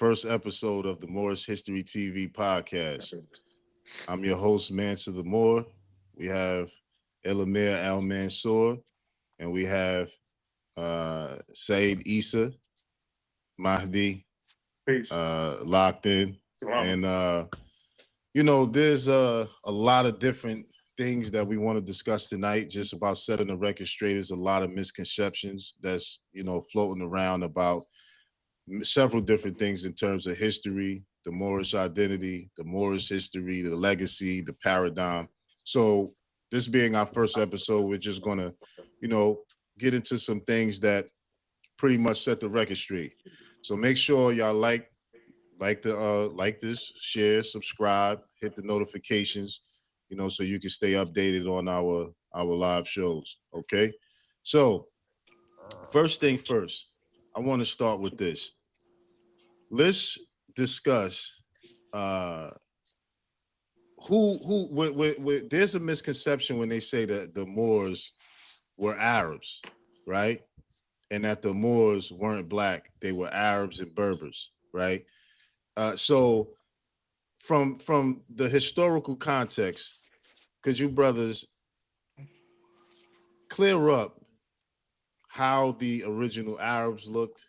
first episode of the Moorish History TV podcast. I'm your host, Mansour the Moor. We have Elamir Al Mansour, and we have Said Issa Mahdi Peace. locked in. And, there's a lot of different things that we want to discuss tonight, just about setting the record straight. There's a lot of misconceptions that's, floating around about several different things in terms of history, the Moorish identity, the Moorish history, the legacy, the paradigm. So this being our first episode, we're just going to, get into some things that pretty much set the record straight. So make sure y'all like this, share, subscribe, hit the notifications, so you can stay updated on our live shows. Okay. So first thing first, I want to start with this. Let's discuss there's a misconception when they say that the Moors were Arabs, right? And that the Moors weren't black, they were Arabs and Berbers, right? So from the historical context, could you brothers clear up how the original Arabs looked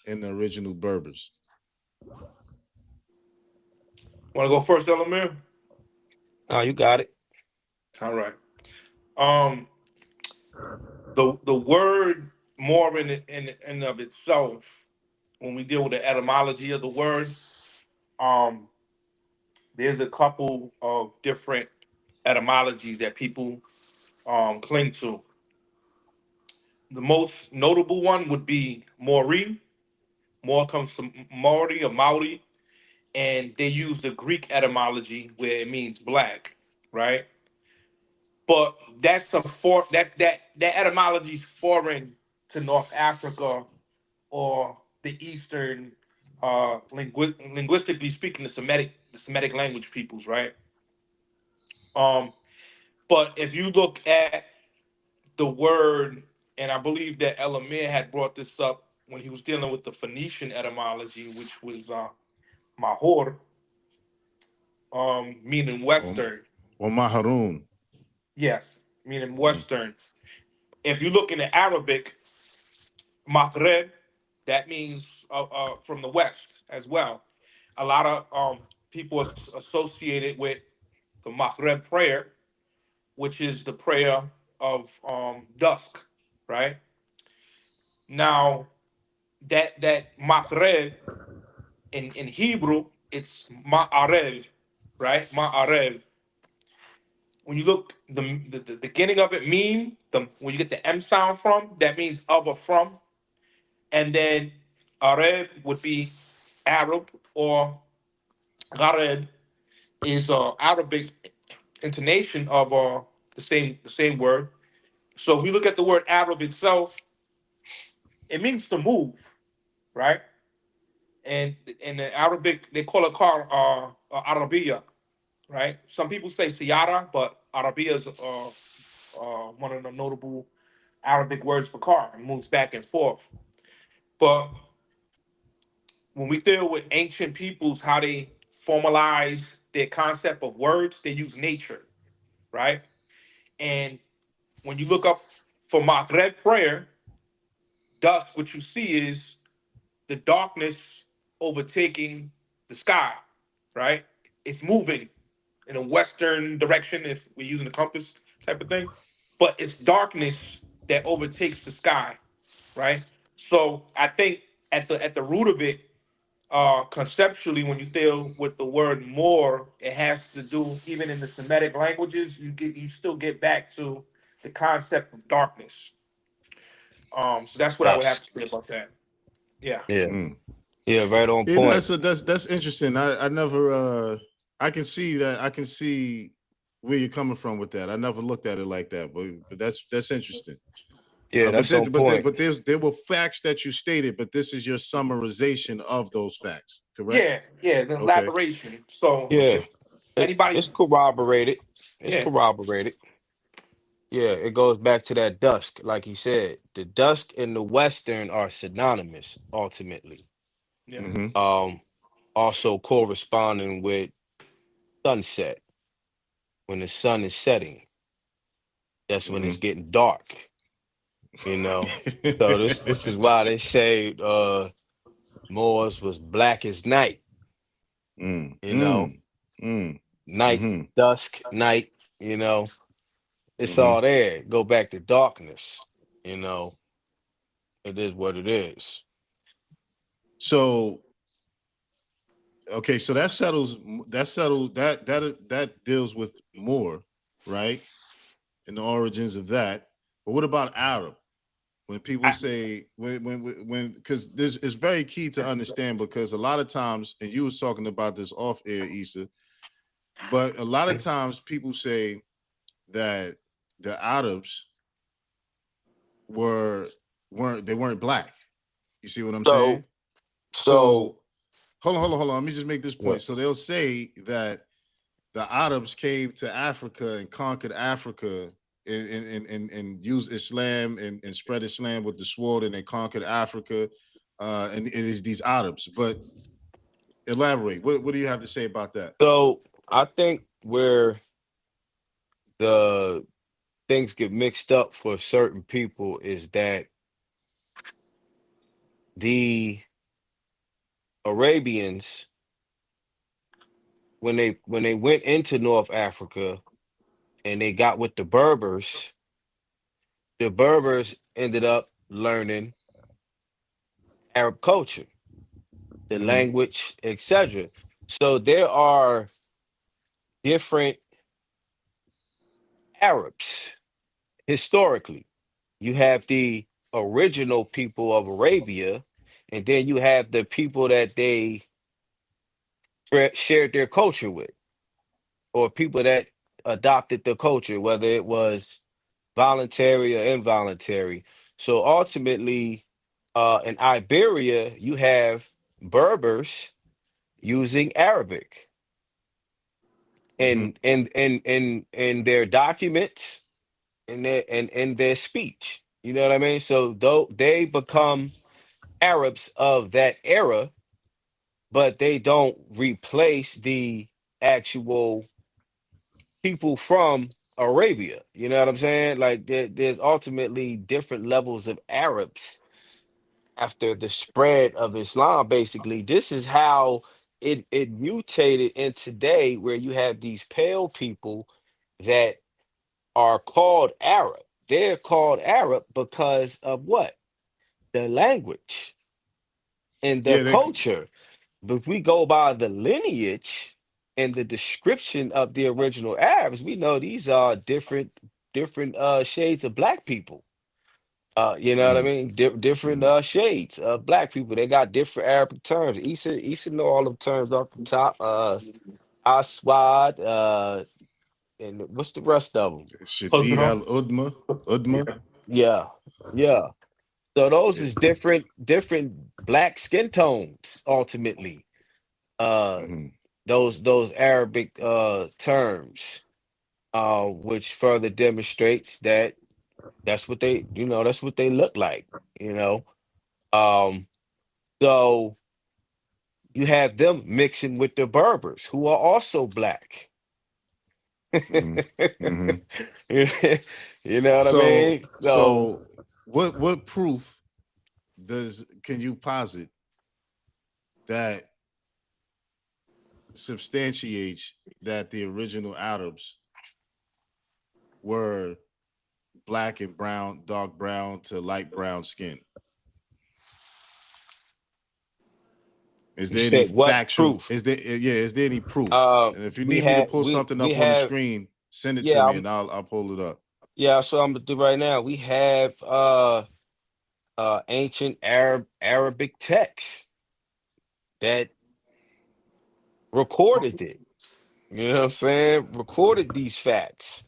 and the original Berbers? Want to go first, Elamir? Oh, you got it. All right. The word more in of itself, when we deal with the etymology of the word, there's a couple of different etymologies that people cling to. The most notable one would be Mori. More comes from Maori or Maori, and they use the Greek etymology where it means black, right? But that's that etymology is foreign to North Africa or the Eastern, linguistically speaking, the Semitic language peoples, right? But if you look at the word, and I believe that Elamir had brought this up when he was dealing with the Phoenician etymology, which was Mahor, meaning Western. Or Maharoon. Yes, meaning Western. If you look in the Arabic, Maghreb, that means from the West as well. A lot of people associate it with the Maghreb prayer, which is the prayer of dusk, right? Now, that Maghreb in Hebrew, it's Ma'arev, right? Ma'arev. When you look the beginning of it, meme, when you get the M sound from, that means of or from. And then Arab would be Arab, or Ghareb is Arabic intonation of the same word. So if we look at the word Arab itself, it means to move, right? And in the Arabic, they call it car Arabiya, right? Some people say Siyara, but Arabiya is one of the notable Arabic words for car. It moves back and forth. But when we deal with ancient peoples, how they formalize their concept of words, they use nature, right? And when you look up for Maghreb prayer, dusk, what you see is the darkness overtaking the sky, right? It's moving in a western direction if we're using a compass type of thing, but it's darkness that overtakes the sky, right? So I think at the root of it, conceptually, when you deal with the word more, it has to do, even in the Semitic languages, you still get back to the concept of darkness. So that's what I would have Yes. to say about that. Yeah. Yeah. Mm. Yeah, right on Yeah, point. that's interesting. I never I can see that. I can see where you're coming from with that. I never looked at it like that, but that's interesting. Yeah, But that's on point. there were facts that you stated, but this is your summarization of those facts, correct? Yeah, the Okay. elaboration. So Yeah. if anybody, It's corroborated. It's yeah, corroborated. Yeah, it goes back to that dusk, like he said. The dusk and the western are synonymous ultimately. yeah, Mm-hmm. Um, also corresponding with sunset. When the sun is setting, that's when it's Mm-hmm. getting dark, you know. So this is why they say Moors was black as night, mm, you know, mm, mm, night, mm-hmm, dusk, night, you know. It's mm-hmm. all there. Go back to darkness, you know. It is what it is. So okay, so that deals with more, right? And the origins of that. But what about Arab? When people I, say when because this is very key to understand because a lot of times, and you was talking about this off air, Issa, but a lot of times people say that the Arabs were weren't black. You see what I'm So saying? so So hold on. Let me just make this yeah. point. So they'll say that the Arabs came to Africa and conquered Africa and used Islam and spread Islam with the sword and they conquered Africa. And it is these Arabs. But elaborate. What do you have to say about that? So I think where the things get mixed up for certain people is that the Arabians, when they went into North Africa and they got with the Berbers ended up learning Arab culture, the Mm-hmm. language, etc. So there are different Arabs historically. You have the original people of Arabia, and then you have the people that they shared their culture with, or people that adopted the culture, whether it was voluntary or involuntary. So ultimately, in Iberia, you have Berbers using Arabic Mm-hmm. in their documents and in their speech. You know what I mean? So though they become Arabs of that era, but they don't replace the actual people from Arabia. You know what I'm saying? Like there's ultimately different levels of Arabs after the spread of Islam. Basically, this is how it mutated in today, where you have these pale people that are called Arab. They're called Arab because of what? The language and the Yeah, culture. But if we go by the lineage and the description of the original Arabs, we know these are different shades of black people. You know what I mm, mean? Different mm. shades of black people. They got different Arabic terms. Issa know all them terms off the top. Aswad, and what's the rest of them? Shadid Hudra. al Udma. Yeah. Udma. Yeah, yeah. So those Yeah. is different black skin tones ultimately. Uh Mm-hmm. those Arabic terms, which further demonstrates that that's what they look like, you know. Um so you have them mixing with the Berbers, who are also black. Mm-hmm. Mm-hmm. You know what I So mean? So so what proof does can you posit that substantiates that the original Arabs were black and brown, dark brown to light brown skin? Is you there any said what factual? proof? Is there yeah? Is there any proof? And if you We need me to had pull something we up on the have screen, send it to yeah, me and I'll pull it up. yeah, so I'm gonna do right now. We have ancient Arabic texts that recorded it. You know what I'm saying? Recorded these facts.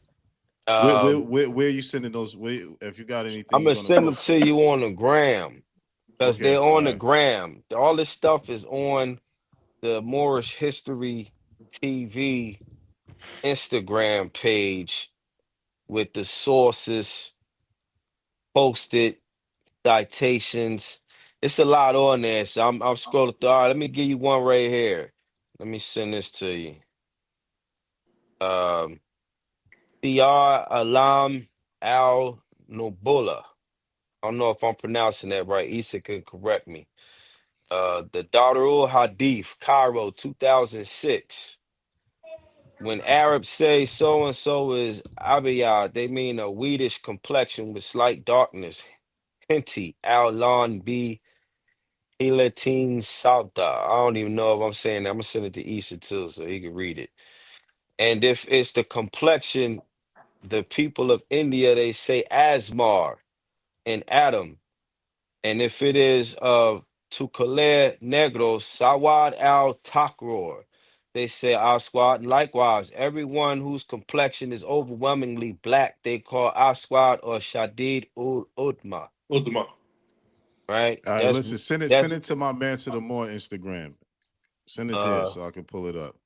Um, Where are you sending those? Where, if you got anything I'm you're gonna gonna send them post? to you on the gram because Okay, they're all on the right. gram. All this stuff is on the Moorish History TV Instagram page with the sources posted, citations. It's a lot on there, so I'm scrolling through. All right, let me give you one right here. Let me send this to you. Tr Alam Al Nubula. I don't know if I'm pronouncing that right. Issa can correct me. The Darul Hadith, Cairo, 2006. When Arabs say so and so is abiyah, they mean a wheatish complexion with slight darkness. Hinti, al lon b elatin salta. I don't even know if I'm saying that. I'm gonna send it to Issa too, so he can read it. And if it's the complexion, the people of India they say asmar and Adam. And if it is of Tucale Negro, Sawad al Takror, they say Aswad. Likewise, everyone whose complexion is overwhelmingly black, they call Aswad or Shadid ul Udma. Ultima. Right? All right, listen, send That's it to my man to the more Instagram. Send it there so I can pull it up.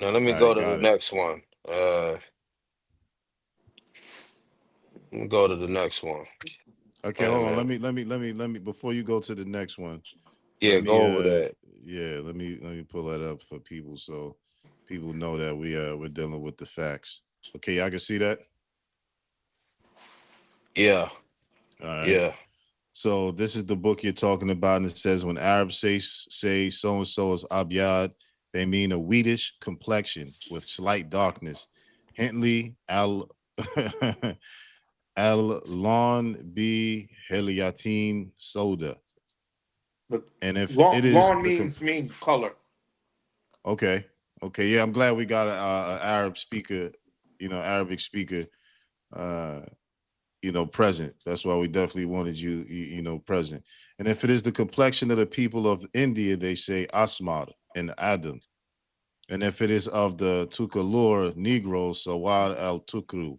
now let me All right, go to the got it. next one. Let me go to the next one. Okay, Wait a hold on. minute. Let me before you go to the next one. Yeah, Let me go over that. yeah, let me pull that up for people so people know that we're dealing with the facts. Okay, I can see that. Yeah, All right. yeah. So this is the book you're talking about, and it says when Arabs say so and so is abyad, they mean a wheatish complexion with slight darkness. Hentley al al lon b heliatin soda, But and if it is lawn the means color. okay, okay, yeah, I'm glad we got a Arab speaker, Arabic speaker, uh, present. That's why we definitely wanted you present. And if it is the complexion of the people of India, they say Asmar and Adam. And if it is of the Tukalur Negroes, Sawad al Tukru,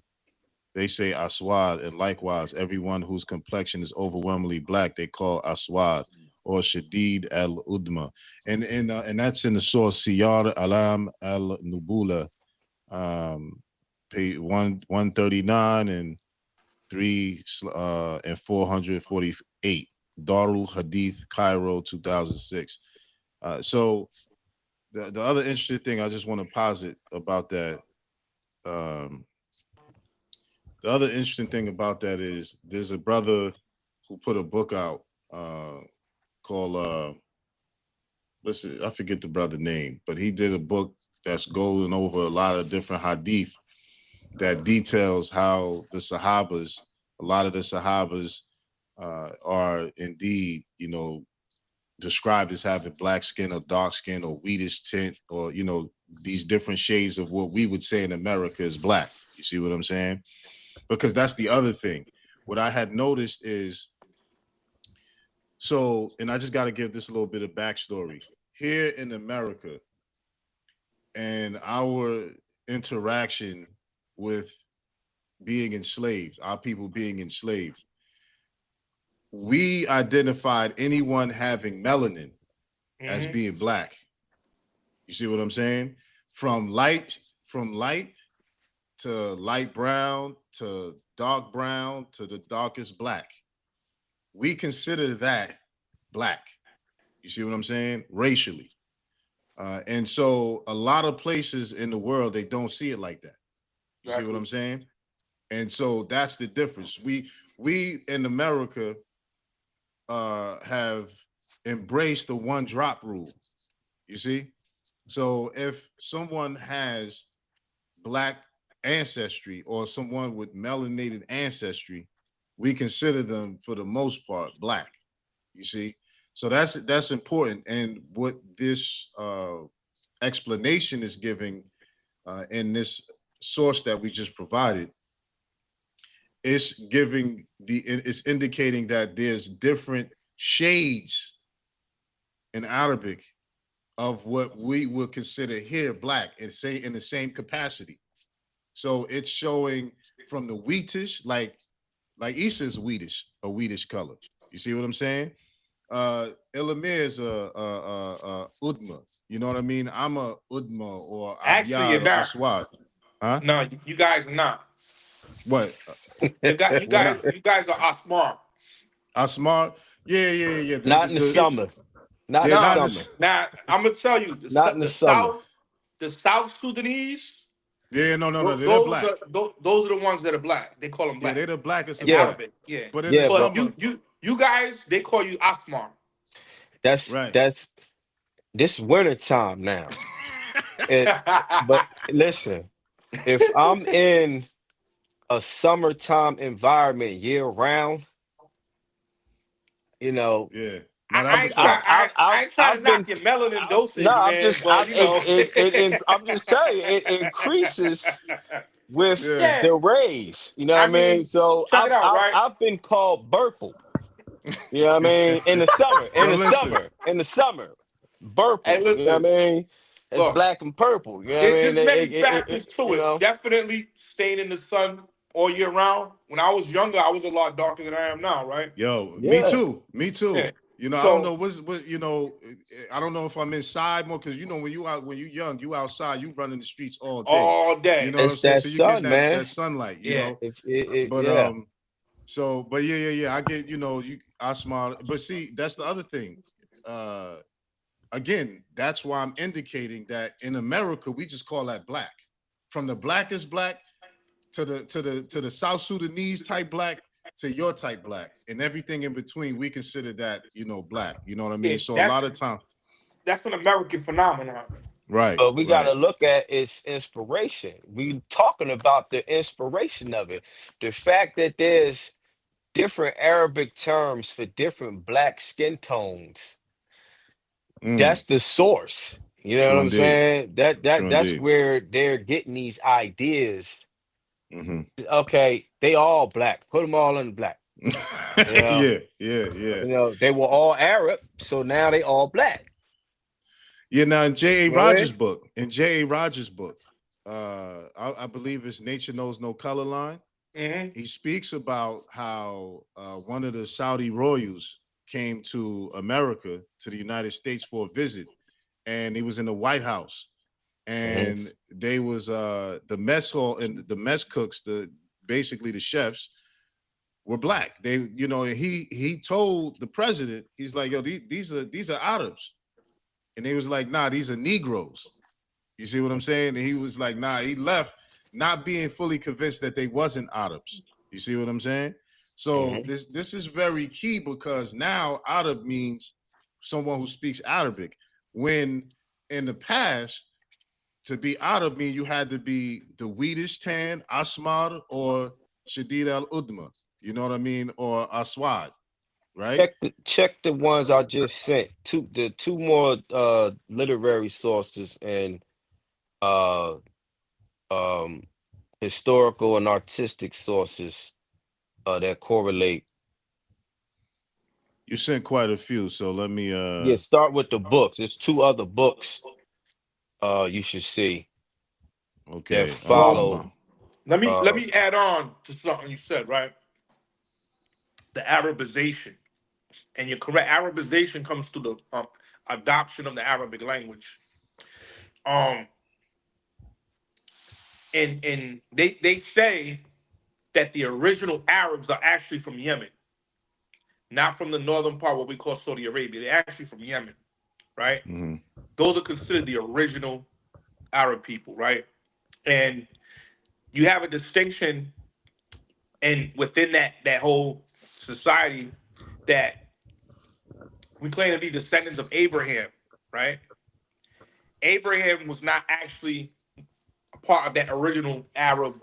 they say Aswad. And likewise, everyone whose complexion is overwhelmingly black, they call Aswad or Shadid al Udma. And that's in the source Siyar Alam al Nubula, page 139 and 448. Darul Hadith, Cairo, 2006. So the other interesting thing I just want to posit about that, um, the other interesting thing about that is there's a brother who put a book out called listen, I forget the brother name, but he did a book that's going over a lot of different hadith that details how a lot of the Sahabas are indeed, described as having black skin or dark skin or wheatish tint or, these different shades of what we would say in America is black. You see what I'm saying? Because that's the other thing. What I had noticed is and I just got to give this a little bit of backstory. Here in America and our interaction with being enslaved, our people being enslaved, we identified anyone having melanin as Mm-hmm. being black. You see what I'm saying? From light to light brown to dark brown to the darkest black. We consider that black. You see what I'm saying? Racially. And so a lot of places in the world, they don't see it like that. You see what Exactly. I'm saying? And so that's the difference. We in America have embraced the one drop rule. You see? So if someone has black ancestry or someone with melanated ancestry, we consider them for the most part black. You see? So that's important. And what this explanation is giving in this source that we just provided, it's indicating that there's different shades in Arabic of what we would consider here black and say in the same capacity. So it's showing from the wheatish, like Issa's wheatish, a wheatish color. You see what I'm saying? Elamir is a Udma. You know what I mean? I'm a Udma or Actually, you're Abyad or not. Aswad. Huh? No, you guys are not. What? You Well, guys, not you guys are Asmar. Asmar. Yeah. Not in the summer. Not in Yeah, the not in Now, summer. this. now I'm gonna tell you Not in the summer. The South Sudanese. Yeah, no. They're Those black. are those are the ones that are black. They call them Yeah, black they're the blackest in of Yeah, black. Arabic. Yeah, But in the yeah, but but summer, you guys, they call you Asmar. that's right? that's this winter time now. It, but listen, if I'm in a summertime environment year round, you know, Yeah. No, that's a I've fact. I've I've I ain't trying to I've been knock your melanin no, dosage, I'm man, just but you know. I'm just telling you, it increases with Yeah. Yeah, the rays. You know what I I mean? mean, So check it out, right? I've been called Burple. You know what I mean? In the summer, Yo, listen. in the summer, Hey, Burple. You know listen, what I mean? It's look. black and purple. You know what I mean? There's many factors to You it. know? Definitely staying in the sun all year round. When I was younger, I was a lot darker than I am now, right? Yo, me Yeah. too. Me Yeah. too. You know, I don't So, know what I don't know if I'm inside more because when you young, you outside, you running the streets all day. all You day. know what I'm It's saying? that So you get sun, man. that sunlight, you Yeah. know. But Yeah. but yeah. I get, I smile. But see, that's the other thing. Uh Again, that's why I'm indicating that in America, we just call that black. From the blackest black to the South Sudanese type black to your type black and everything in between, we consider that, black. You know what I Yeah. mean? So a lot of time, That's an American phenomenon. right, But we right. gotta look at its inspiration. We talking about the inspiration of it. The fact that there's different Arabic terms for different black skin tones. Mm, That's the source. You know true what I'm indeed. saying? True That's indeed. where they're getting these ideas. Hmm. Okay, they all black. Put them all in black. You know, Yeah. they were all Arab, so now they all black. Yeah, now in J.A. You know what I Rogers' mean? book, I believe it's Nature Knows No Color Line. Hmm. He speaks about how one of the Saudi royals came to America, to the United States for a visit, and he was in the White House, Mhm. and they was the mess hall and the mess cooks, the basically the chefs were black. They, and he told the president, he's like, yo, these are Arabs, and they was like, nah, these are Negroes. You see what I'm saying? And he was like, nah, he left not being fully convinced that they wasn't Arabs. You see what I'm saying? So Mhm. this is very key because now Arab means someone who speaks Arabic. When in the past, to be Arab mean you had to be the Wheatish tan, Asmar, or Shadid al Udma. You know what I mean? Or Aswad, right? Check the ones I just sent. Two more literary sources and uh um historical and artistic sources that correlate. You sent quite a few, so let me Yeah, start with the books. There's two other books you should see that okay. Well, follow let uh me add on to something you said, right? The Arabization, and you're correct. Arabization comes through the adoption of the Arabic language. Um, and they say that the original Arabs are actually from Yemen, not from the northern part, what we call Saudi Arabia. They're actually from Yemen, right? Mhm. Those are considered the original Arab people, right? And you have a distinction, and within that whole society, that we claim to be descendants of Abraham, right? Abraham was not actually a part of that original Arab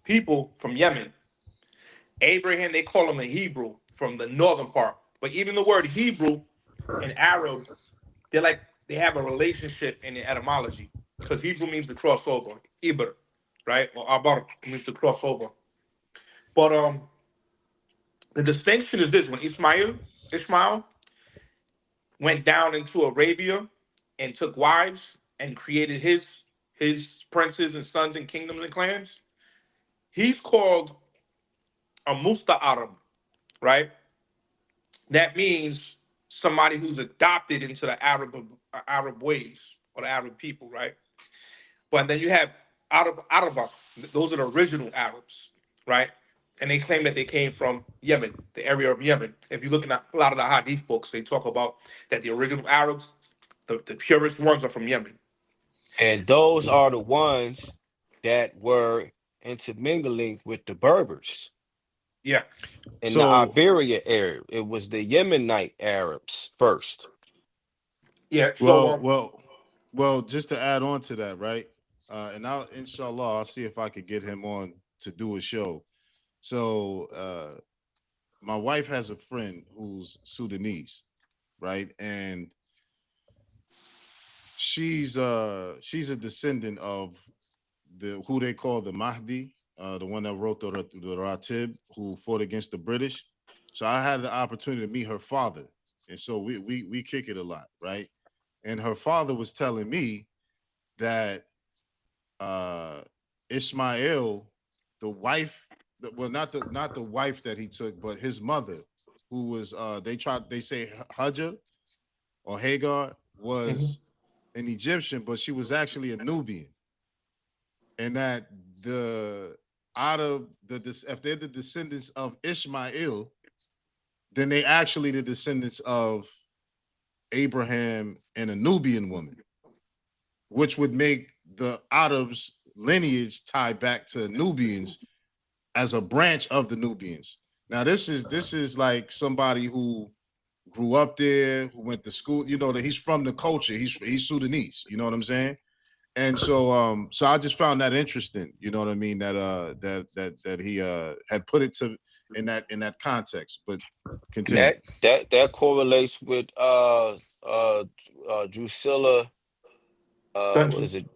people from Yemen. Abraham, they call him a Hebrew from the northern part. But even the word Hebrew and Arab, they're like they have a relationship in the etymology because Hebrew means to cross over, Ibr, right? Or Abar means to cross over. But the distinction is this: when Ishmael went down into Arabia and took wives and created his princes and sons and kingdoms and clans, he's called a Musta Arab, right? That means somebody who's adopted into the Arab ways or the Arab people, right? But then you have Araba. Those are the original Arabs, right? And they claim that they came from Yemen, the area of Yemen. If you look at a lot of the Hadith books, they talk about that the original Arabs, the purest ones, are from Yemen. And those are the ones that were intermingling with the Berbers Yeah. in the So, Iberia area. It was the Yemenite Arabs first. Yeah. So well, well, well, just to add on to that, right? And I'll inshallah, I'll see if I could get him on to do a show. So, my wife has a friend who's Sudanese, right? And she's a descendant of the who they call the Mahdi, the one that wrote the Ratib, who fought against the British. So I had the opportunity to meet her father, and so we kick it a lot, right? And her father was telling me that uh, Ismail, the wife, well, not the wife that he took, but his mother, who was they say Hajar or Hagar Mhm. was an Egyptian, but she was actually a Nubian, and that the out of the if they're the descendants of Ishmael, then they actually the descendants of Abraham and a Nubian woman, which would make the Arabs lineage tie back to Nubians as a branch of the Nubians. Now this is like somebody who grew up there, who went to school, that he's from the culture. He's Sudanese, you know what I'm saying? And so I just found that interesting, you know what I mean, that he had put it to in that context. But And continue. that correlates with Drusilla, what Dungeon. is it?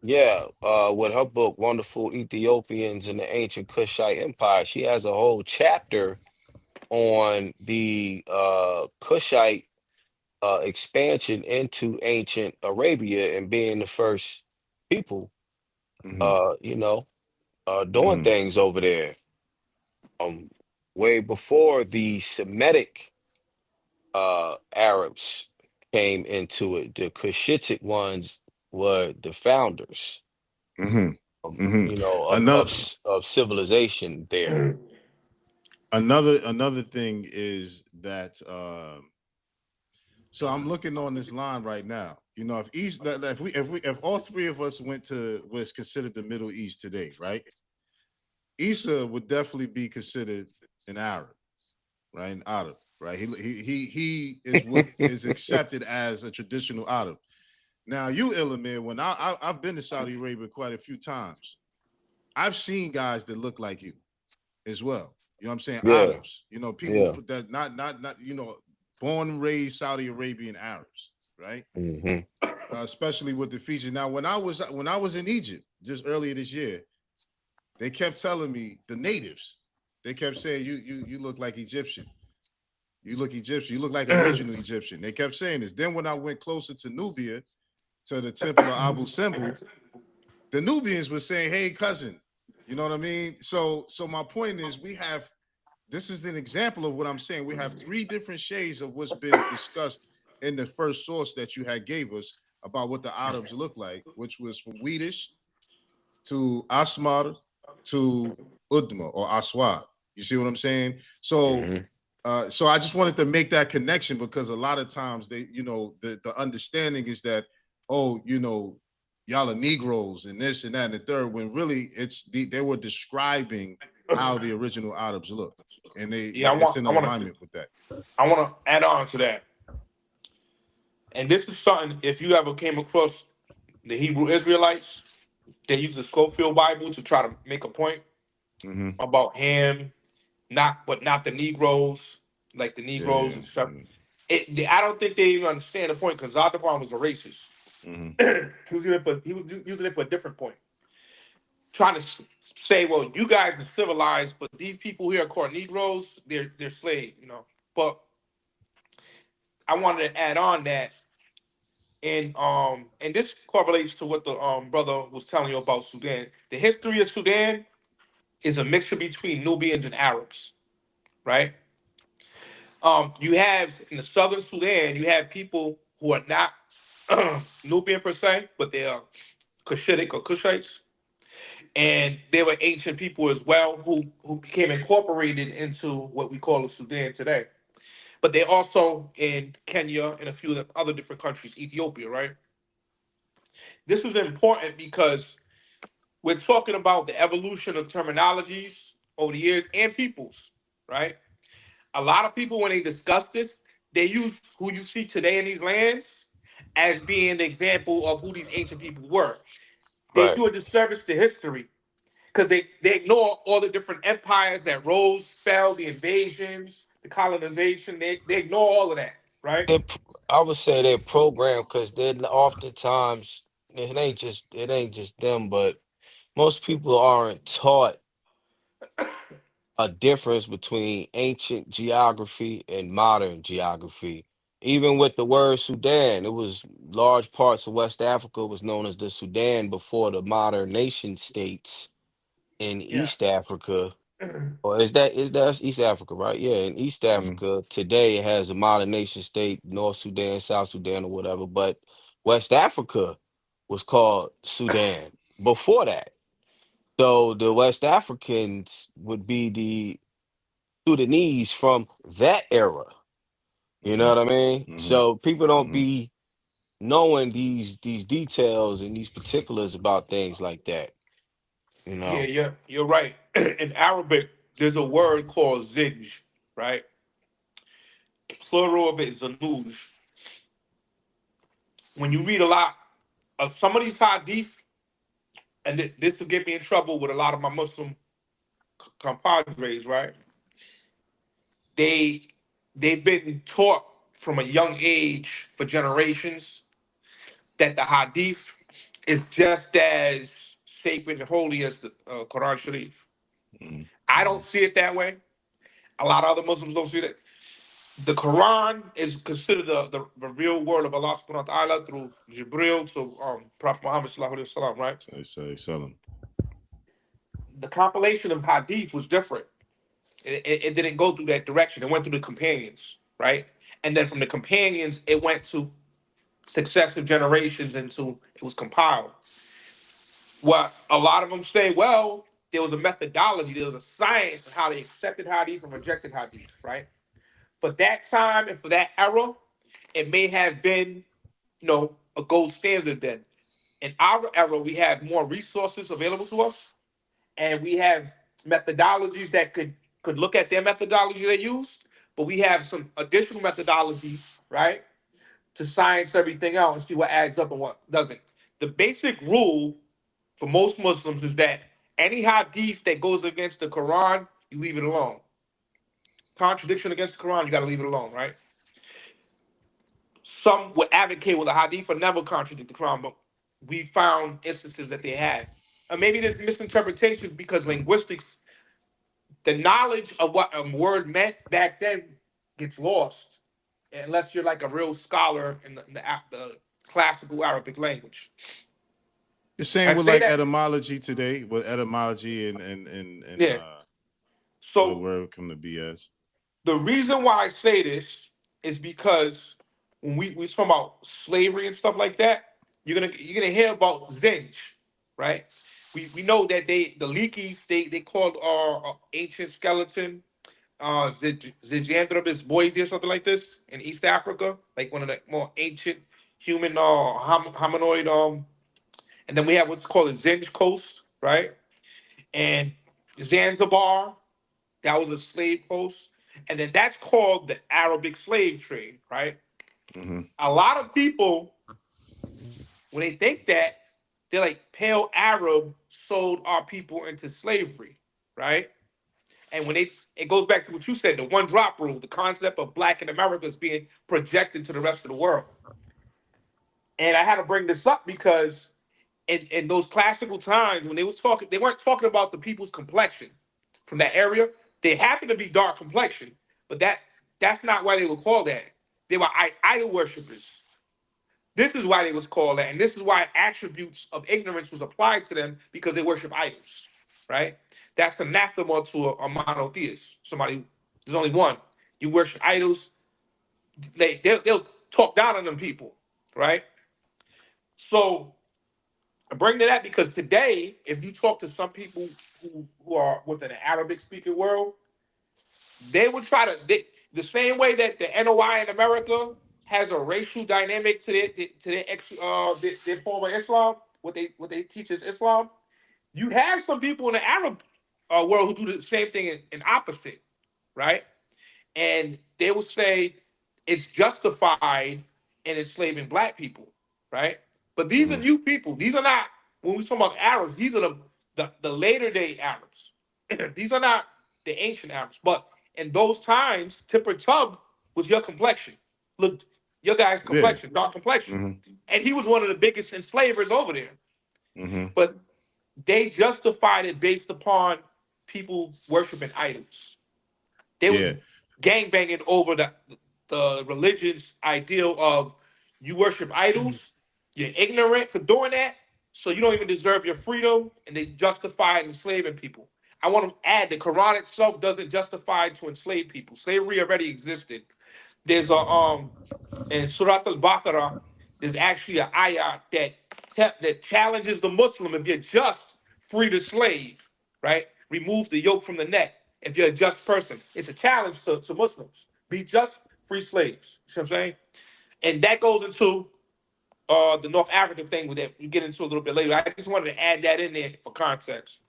Yeah, with her book Wonderful Ethiopians in the Ancient Kushite Empire. She has a whole chapter on the Kushite expansion into ancient Arabia and being the first people, Hmm. you know, doing Hmm. things over there. Um, way before the Semitic Arabs came into it. The Cushitic ones were the founders, Hmm. Hmm. you know, Another of civilization there. another thing is that so I'm looking on this line right now. If East that if all three of us went to what's considered the Middle East today, right? Isa would definitely be considered an Arab, right? An Arab, right? He is what is accepted as a traditional Arab. Now, you, Ilamir, when I've been to Saudi Arabia quite a few times, I've seen guys that look like you as well. You know what I'm saying? Yeah, Arabs. People yeah. that not born and raised Saudi Arabian Arabs, right? Hmm. Especially with the features. Now, when I was in Egypt just earlier this year, they kept telling me the natives. They kept saying you look like Egyptian. You look Egyptian. You look like original Egyptian. They kept saying this. Then when I went closer to Nubia, to the temple of Abu Simbel, the Nubians were saying, "Hey, cousin," you know what I mean? So my point is, we have this is an example of what I'm saying. We have three different shades of what's been discussed in the first source that you had gave us about what the Arabs look like, which was from Wheatish to Asmar to Udma or Aswad. You see what I'm saying? So Hmm. so I just wanted to make that connection because a lot of times the understanding is that, oh, y'all are Negroes and this and that and the third, when really they were describing how the original Arabs looked, and Yeah. it's in alignment with that. I want to add on to that. And this is something, if you ever came across the Hebrew Israelites, they use the Schofield Bible to try to make a point Mm-hmm. about him, not the Negroes, like the Negroes Yeah. and stuff. I don't think they even understand the point because Zardavan was a racist. Mm-hmm. He was using it for a different point, trying to say, well, you guys are civilized, but these people here are called Negroes. They're slaves, But I wanted to add on that, and this correlates to what the brother was telling you about Sudan. The history of Sudan is a mixture between Nubians and Arabs, right? You have in the southern Sudan, you have people who are not Nubian per se, but they are Cushitic or Cushites. And they were ancient people as well who became incorporated into what we call the Sudan today. But they're also in Kenya and a few other different countries, Ethiopia, right? This is important because we're talking about the evolution of terminologies over the years and peoples, right? A lot of people, when they discuss this, they use who you see today in these lands as being the example of who these ancient people were. They Right. do a disservice to history because they ignore all the different empires that rose, fell, the invasions, the colonization. They ignore all of that, right? I would say they're programmed because they're oftentimes it ain't just them, but most people aren't taught a difference between ancient geography and modern geography. Even with the word Sudan, it was large parts of West Africa was known as the Sudan before the modern nation states in Yeah. East Africa. Or is that East Africa, right? Yeah, in East Mm, Africa today it has a modern nation state, North Sudan, South Sudan, or whatever. But West Africa was called Sudan before that. So the West Africans would be the Sudanese from that era. You know mm, what I mean? mm, So people don't mm, be knowing these details and these particulars about things like that. You Yeah, know. you're right. In Arabic, there's a word called zinj, right? Plural of it is anuj. When you read a lot of some of these hadith, and this will get me in trouble with a lot of my Muslim compadres, right? They they've been taught from a young age for generations that the hadith is just as sacred and holy as the Quran Sharif. mm, I don't mm, see it that way. A lot of other Muslims don't see it. The Quran is considered the real word of Allah subhanahu wa ta'ala through Jibril to Prophet Muhammad sallallahu alaihi wasallam, right? say, sell them. The compilation of hadith was different. It didn't go through that direction. It went through the companions, right? And then from the companions, it went to successive generations until it was compiled. What a lot of them say, well, there was a methodology, there was a science of how they accepted hadith and rejected hadith, right? For that time and for that era, it may have been, a gold standard then. In our era, we have more resources available to us, and we have methodologies that could look at their methodology they used, but we have some additional methodologies, right, to science everything out and see what adds up and what doesn't. The basic rule for most Muslims is that any hadith that goes against the Quran, you leave it alone. Contradiction against the Quran, you got to leave it alone, right? Some would advocate with the hadith or never contradict the Quran, but we found instances that they had. And maybe there's misinterpretations because linguistics, the knowledge of what a word meant back then gets lost unless you're like a real scholar in the classical Arabic language. The same I with say like that, etymology today, with etymology and yeah. what a So word come to be as. the reason why I say this is because when we talk about slavery and stuff like that, you're gonna hear about Zinj, right? We know that the Leakeys they called our ancient skeleton Zyganthropus boise or something like this in East Africa, like one of the more ancient human hominoid. And then we have what's called the Zinj Coast, right? And Zanzibar, that was a slave coast. And then that's called the Arabic slave trade, right? Mm-hmm. A lot of people, when they think that, they're like pale Arab sold our people into slavery, right? And when it goes back to what you said, the one drop rule, the concept of black in America is being projected to the rest of the world. And I had to bring this up because in those classical times when they was talking, they weren't talking about the people's complexion from that area. They happened to be dark complexion, but that's not why they were called that. They were idol worshippers. This is why they was called that, and this is why attributes of ignorance was applied to them because they worship idols, right? That's anathema to a monotheist. Somebody, there's only one. You worship idols, they'll talk down on them people, right? So I bring that because today, if you talk to some people who are within the Arabic speaking world, they would try to the same way that the NOI in America has a racial dynamic to their form of Islam, what they teach is Islam. You have some people in the Arab world who do the same thing in opposite, right? And they will say it's justified in enslaving black people, right? But these are Mhm. new people. These are not when we talk about Arabs. These are the later day Arabs. These are not the ancient Arabs. But in those times, Tipper Tub was your complexion. Look, your guy's Yeah. complexion, dark complexion, Hmm. and he was one of the biggest enslavers over there. Hmm. But they justified it based upon people worshiping idols. They was Yeah. gangbanging over the religion's ideal of you worship idols, you're ignorant for doing that, so you don't even deserve your freedom, and they justify enslaving people. I want to add the Quran itself doesn't justify to enslave people. Slavery already existed. There's a in Surat al-Baqarah, there's actually an ayah that challenges the Muslim if you're just free the slave, right? Remove the yoke from the neck if you're a just person. It's a challenge to Muslims. Be just, free slaves. You see what I'm saying? And that goes into the North African thing that we get into a little bit later. I just wanted to add that in there for context.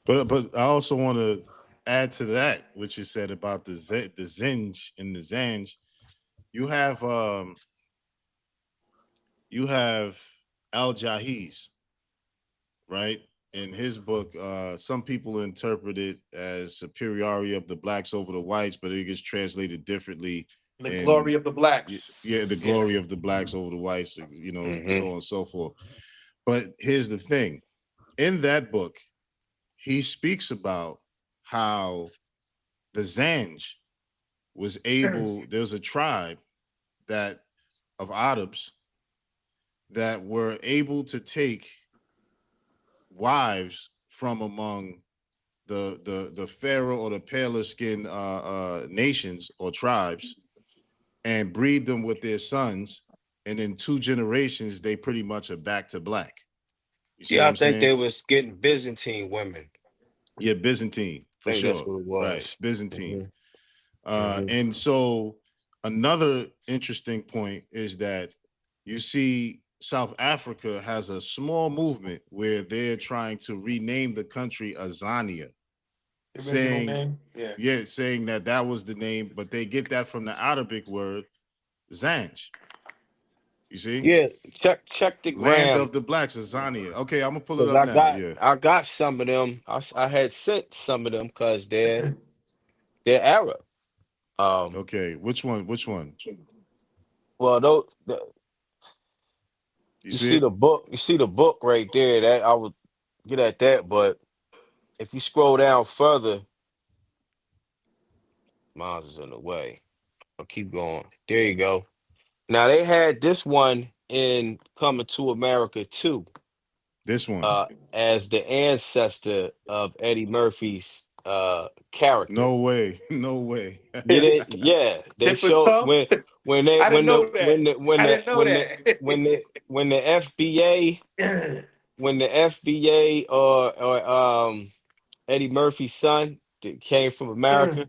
But I also want to add to that what you said about the Zinj and the Zanj. You have you have Al Jahiz, right? In his book, some people interpret it as superiority of the blacks over the whites, but it gets translated differently. The And glory of the blacks. yeah, the Yeah. glory of the blacks over the whites, so Hmm. on and so forth. But here's the thing: in that book, he speaks about how the Zanj was able. There's a tribe that of Arabs that were able to take wives from among the pharaoh or the paler skinned nations or tribes and breed them with their sons, and in 2 generations they pretty much are back to black. You see what Yeah, I I'm think saying? they was getting Byzantine women. Yeah, Byzantine I for think that's sure. what it Right, was. Byzantine. Hmm. Hmm. And so another interesting point is that you see South Africa has a small movement where they're trying to rename the country Azania, The original saying, name. Yeah. yeah, saying that that was the name, but they get that from the Arabic word Zanj. You see, Yeah, check the land gram of the blacks, Azania. Okay, I'm gonna pull it because up I now. got Yeah, I got some of them. I had sent some of them because they're Arab. Um, okay. Which one? Which one? well, You you see see it? the book. You see the book right there. That I would get at that, but if you scroll down further, miles is in the way. I'll keep going. There you go. Now they had this one in Coming to America too, This one. as the ancestor of Eddie Murphy's character. No way. No way. Yeah, they Tipper showed Tub. when they I didn't know that. I didn't know when that. the when the FBA when the FBA or Eddie Murphy's son that came from America.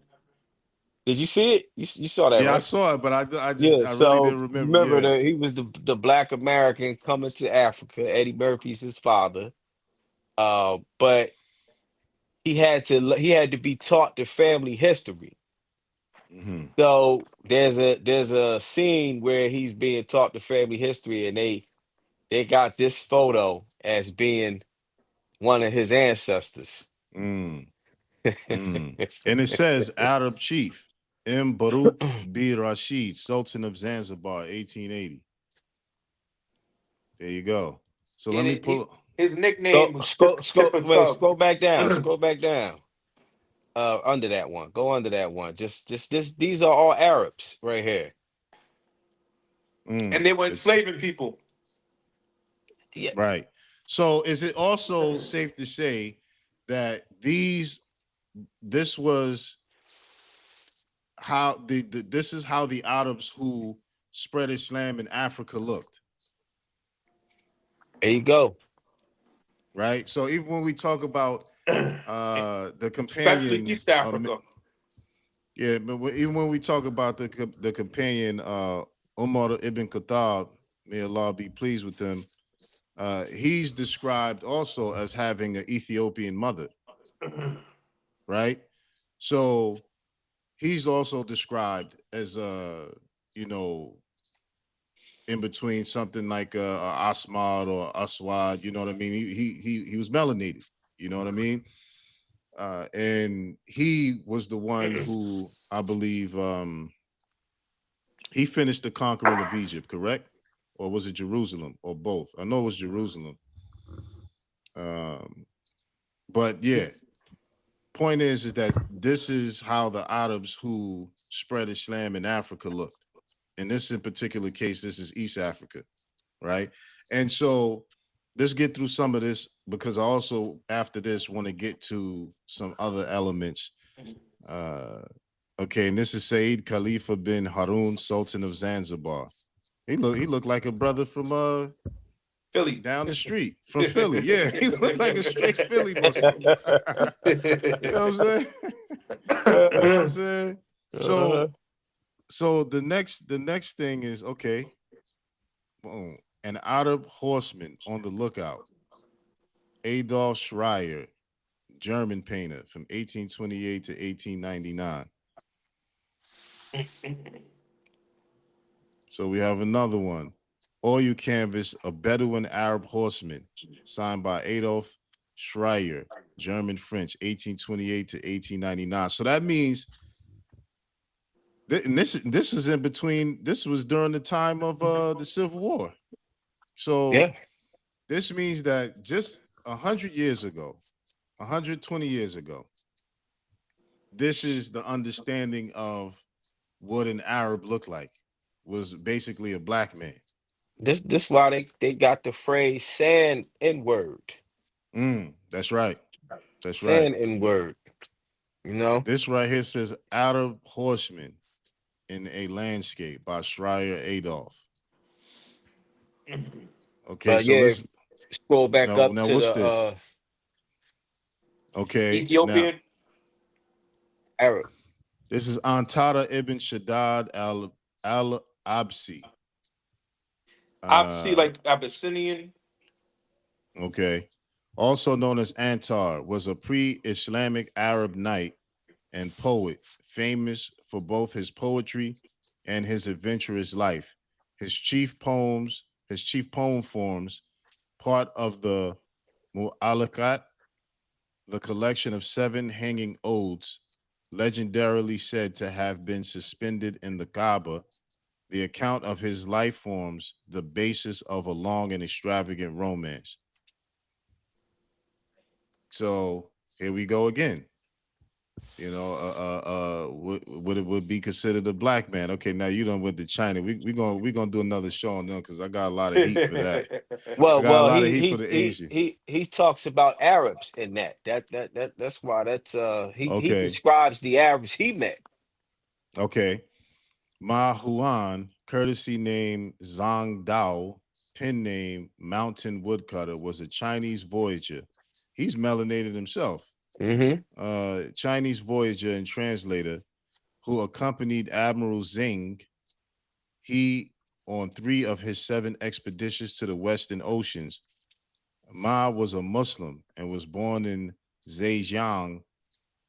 Did you see it? You saw that, Yeah, I right? saw it, but Yeah, I really so didn't remember. remember Yeah. that he was the black American coming to Africa. Eddie Murphy's his father. But he had to be taught the family history. Hmm. So there's a scene where he's being taught the family history, and they got this photo as being one of his ancestors. Mm. Mm. And it says Arab chief M. Baruch B. Rashid, Sultan of Zanzibar, 1880. There you go. So let And me pull. his nickname was Tipper Wait, Tub. scroll back down. Scroll back down. Under that one. Go under that one. Just this. These are all Arabs right here. And they were It's enslaving people. Yeah. right. So is it also safe to say that this was how this is how the Arabs who spread Islam in Africa looked? There you go. right? So even when we talk about the Especially companion, East Africa. yeah, but even when we talk about the companion Umar ibn Khattab, may Allah be pleased with him, he's described also as having an Ethiopian mother, right? So he's also described as you know, in between something like Asmad or Aswad, you know what I mean? He was melanated, you know what I mean? And he was the one who I believe he finished the conquering of Egypt, correct? Or was it Jerusalem or both? I know it was Jerusalem. Um, but yeah, point is that this is how the Arabs who spread Islam in Africa looked. In this in particular case, this is East Africa, right? And so let's get through some of this because I also after this want to get to some other elements. Uh, okay, and this is Sayyid Khalifa bin Harun, Sultan of Zanzibar. He looked like a brother from Philly. down the street from Philly. Yeah, he looked like a straight Philly Muslim. You know what I'm saying? You know what I'm saying? So the next thing is okay. Boom. An Arab horseman on the lookout. Adolf Schreier, German painter from 1828 to 1899. So we have another one. Oil canvas, a Bedouin Arab horseman, signed by Adolf Schreier, German French, 1828 to 1899. So that means and this is in between. This was during the time of the Civil War. So Yeah. this means that just 100 years ago, 120 years ago, this is the understanding of what an Arab looked like. Was basically a black man. This why they got the phrase "sand N-word." That's right. That's right. Sand N-word. You know. This right here says Arab horseman in a landscape by Schreier Adolf. Okay, But so yeah, let's scroll back up now to what's the this? Okay, now Ethiopian. Arab. this is Antada ibn Shaddad al Absi. Obviously, Uh, like Abyssinian. okay, also known as Antar, was a pre-Islamic Arab knight and poet, famous for both his poetry and his adventurous life. His chief poem forms part of the Mu'alakat, the collection of seven hanging odes, legendarily said to have been suspended in the Kaaba. The account of his life forms the basis of a long and extravagant romance. So here we go again. You know, what it would be considered a black man. Okay, now you done went to China. We gonna do another show on them because I got a lot of heat for that. I got a Well, lot of heat for the Asian. he talks about Arabs in that's why he Okay, describes the Arabs he met. okay. Ma Huan, courtesy name Zhang Dao, pen name Mountain Woodcutter, was a Chinese voyager. He's melanated himself. Mm-hmm. Chinese voyager and translator who accompanied Admiral Zheng. He on three of his seven expeditions to the Western Oceans. Ma was a Muslim and was born in Zhejiang,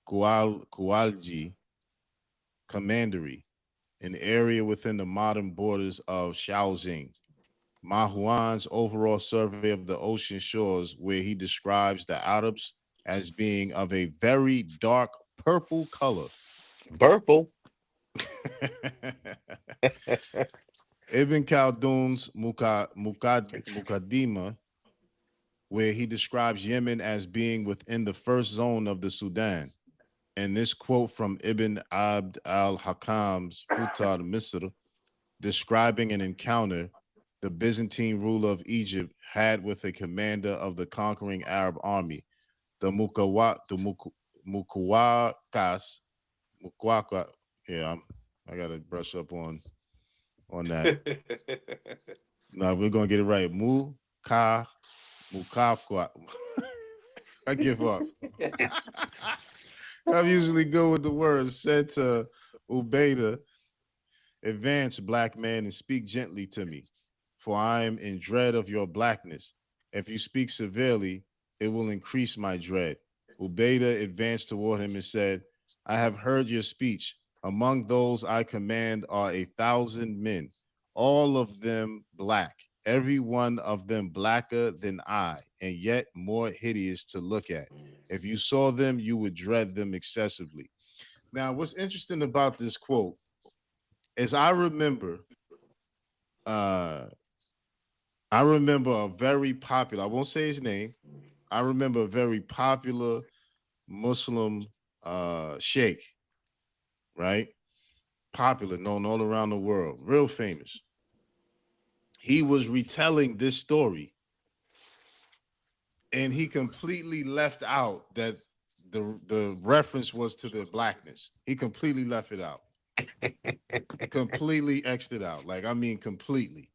Gualji Commandery, an area within the modern borders of Shaoxing. Ma Huan's overall survey of the ocean shores, where he describes the Arabs as being of a very dark purple color. Burple. Ibn Khaldun's Mukaddima, where he describes Yemen as being within the first zone of the Sudan. And this quote from Ibn Abd al-Hakam's Futar Misr, describing an encounter the Byzantine ruler of Egypt had with a commander of the conquering Arab army, the Mukwakas. Mukwaka. Yeah, I gotta brush up on that. Now we're gonna get it right. Mukawakas. Mukafwa. I give up. I'm usually good with the words. Said to Ubeda, advance, black man, and speak gently to me, for I am in dread of your blackness. If you speak severely, it will increase my dread. Ubeda advanced toward him and said, I have heard your speech. Among those I command are 1,000 men, all of them black, every one of them blacker than I, and yet more hideous to look at. If you saw them, you would dread them excessively. Now, what's interesting about this quote is uh, I remember a very popular, I won't say his name, I remember a very popular Muslim sheikh, right? Popular, known all around the world, real famous. He was retelling this story and he completely left out that the reference was to the blackness. He completely left it out. Completely X'd it out. Like, I mean, completely.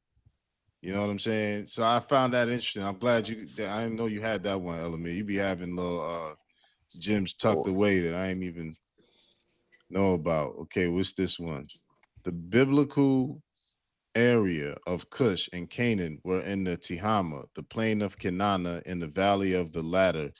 You know what I'm saying? So I found that interesting. I'm glad I didn't know you had that one, Elamir. You be having little gems tucked away that I didn't even know about. Okay, what's this one? The biblical area of Cush and Canaan were in the Tihama, the plain of Kenana, in the valley of the latter,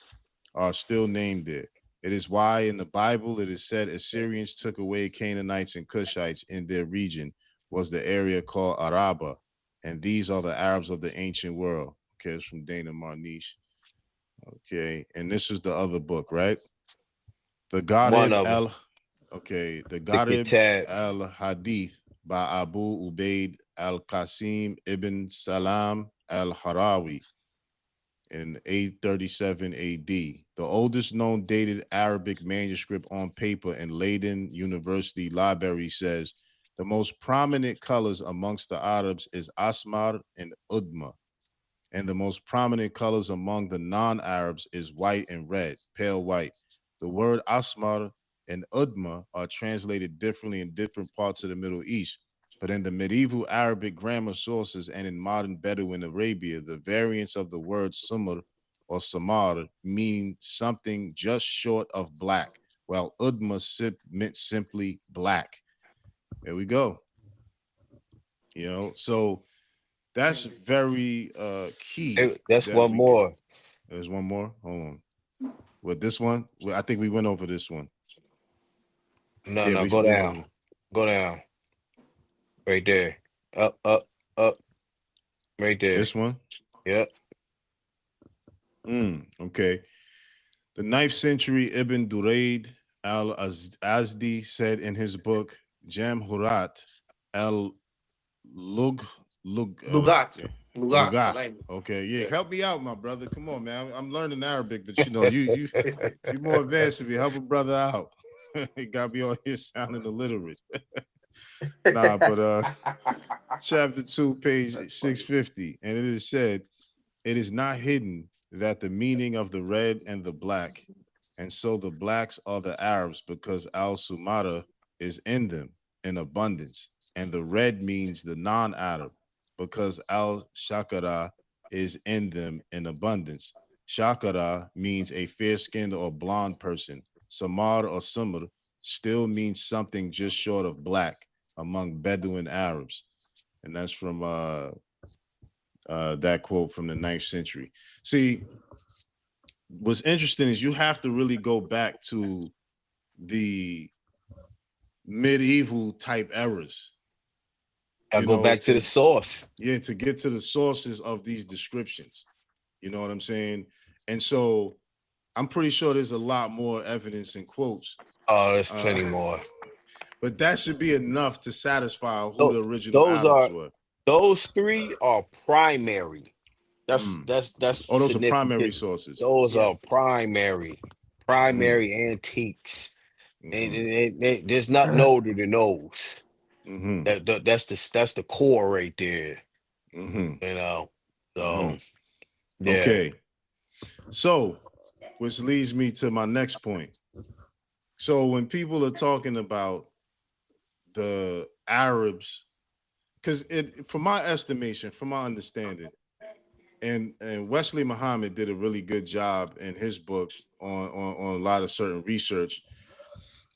are still named there. It is why in the Bible it is said Assyrians took away Canaanites and Cushites in their region, was the area called Araba, and these are the Arabs of the ancient world. Okay, it's from Dana Marniche. Okay, and this is the other book, right? The One Gharib of them. al the The Gharib Kitab. al Hadith by Abu Ubaid al Qasim ibn Salam al Harawi in 837 AD. The oldest known dated Arabic manuscript on paper in Leiden University Library says the most prominent colors amongst the Arabs is Asmar and Udma, and the most prominent colors among the non-Arabs is white and red, pale white. The word Asmar and Udma are translated differently in different parts of the Middle East, but in the medieval Arabic grammar sources and in modern Bedouin Arabia, the variants of the word Sumr or Samar mean something just short of black, while Udma meant simply black. There we go. You know, so that's very key That's that one we could. more. There's one more. Hold on. With this one, well, I think we went over this one. No, Yeah, no, we go we down. went. Go down. Right there. Up, up, up. Right there. This one. Yep. Okay. The 9th century Ibn Durayd al-Azdi said in his book Jamhurat al Lug Lug Lugat. okay. Lugat, the Lugat. language. Okay, yeah, Yeah. help me out, my brother. Come on, man. I'm learning Arabic, but you know, you more advanced than me. Help a brother out. He got me on here sounding illiterate. Nah, but chapter 2, page That's funny. 650, and it is said, it is not hidden that the meaning of the red and the black, and so the blacks are the Arabs because al Sumata is in them in abundance, and the red means the non-Arab because al Shakara is in them in abundance. Shakara means a fair-skinned or blonde person. Samar or Sumr still means something just short of black among Bedouin Arabs. And that's from that quote from the 9th century. See, what's interesting is you have to really go back to the medieval type eras, I you go know, back to the source. to get to the sources of these descriptions. You know what I'm saying? And so I'm pretty sure there's a lot more evidence and quotes. Oh, there's Uh, plenty more. but that should be enough to satisfy who So the original those Arabs are were. those three are primary. That's Mm. that's that's Oh, those are primary significant. sources. Those Yeah. are primary, Mm-hmm. primary antiques. And, Mm-hmm. there's nothing older than those. Mm-hmm. That's the core right there. Mm-hmm. You know. Mm-hmm. So yeah. Okay. So, which leads me to my next point. So, when people are talking about the Arabs, because from my estimation, from my understanding, and Wesley Muhammad did a really good job in his book on a lot of certain research.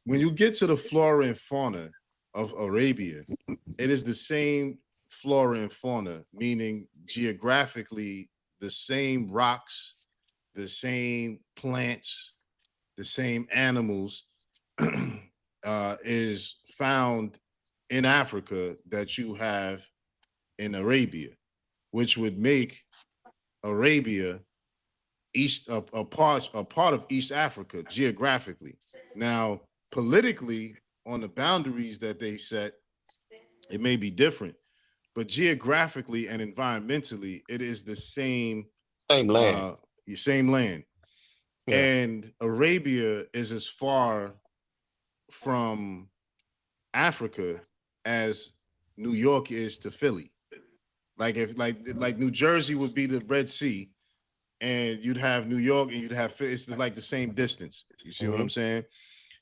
When you get to the flora and fauna of Arabia, it is the same flora and fauna, meaning geographically the same rocks, the same plants, the same animals is found in Africa that you have in Arabia, which would make Arabia a part of East Africa geographically. Now, politically, on the boundaries that they set, it may be different, but geographically and environmentally, it is the Same land. uh, same land. Yeah. And Arabia is as far from Africa as New York is to Philly. Like if like New Jersey would be the Red Sea, and you'd have New York and you'd have it's just like the same distance. You see what Mm-hmm. I'm saying?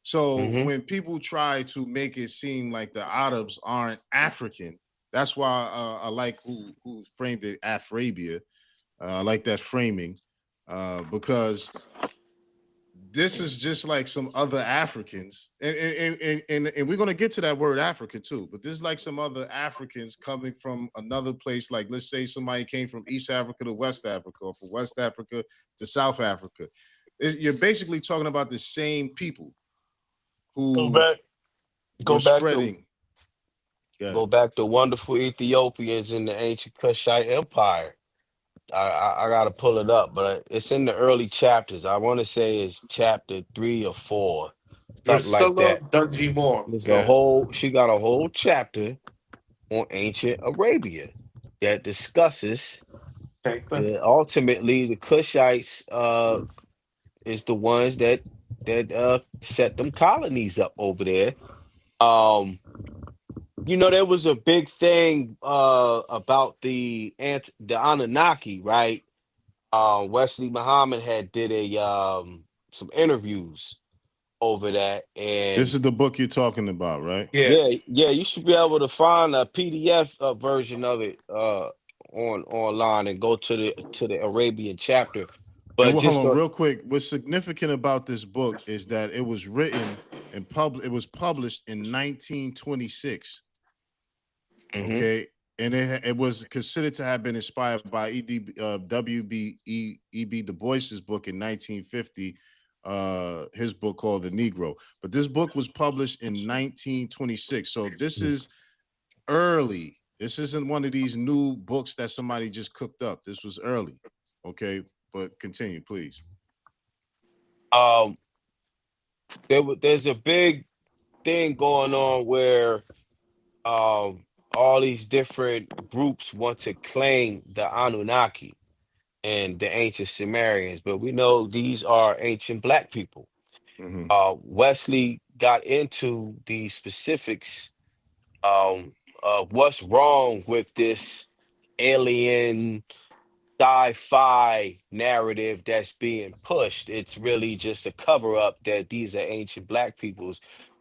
So Mm-hmm. when people try to make it seem like the Arabs aren't African, that's why I like who framed it Afrabia. I like that framing because this is just like some other Africans, and we're gonna get to that word Africa too. But this is like some other Africans coming from another place. Like let's say somebody came from East Africa to West Africa, or from West Africa to South Africa. You're basically talking about the same people Go who back. Go were back to spreading. Yeah, go back to wonderful Ethiopians in the ancient Kushite Empire. I gotta pull it up, but it's in the early chapters. I want to say it's chapter 3 or 4, something like Drusilla that. Dungy Moore. There's a Yeah. whole. She got a whole chapter on ancient Arabia that discusses Same thing. ultimately the Kushites is the ones that set them colonies up over there. Um, there was a big thing about the Anunnaki, right? Wesley Muhammad had did a some interviews over that, this and is the book you're talking about, right? Yeah. yeah, you should be able to find a PDF version of it online and go to the Arabian chapter. And But well, hold just on, so real quick. What's significant about this book is that it was written and It was published in 1926. Mhm. Okay, and it was considered to have been inspired by W.B.E.B. Du Bois's book in 1950, his book called The Negro. But this book was published in 1926, so this is early. This isn't one of these new books that somebody just cooked up. This was early. Okay, but continue, please. um, there's a big thing going on where all these different groups want to claim the Anunnaki and the ancient Sumerians, but we know these are ancient black people. Mm-hmm. Wesley got into the specifics of what's wrong with this alien sci-fi narrative that's being pushed. It's really just a cover up that these are ancient black peoples.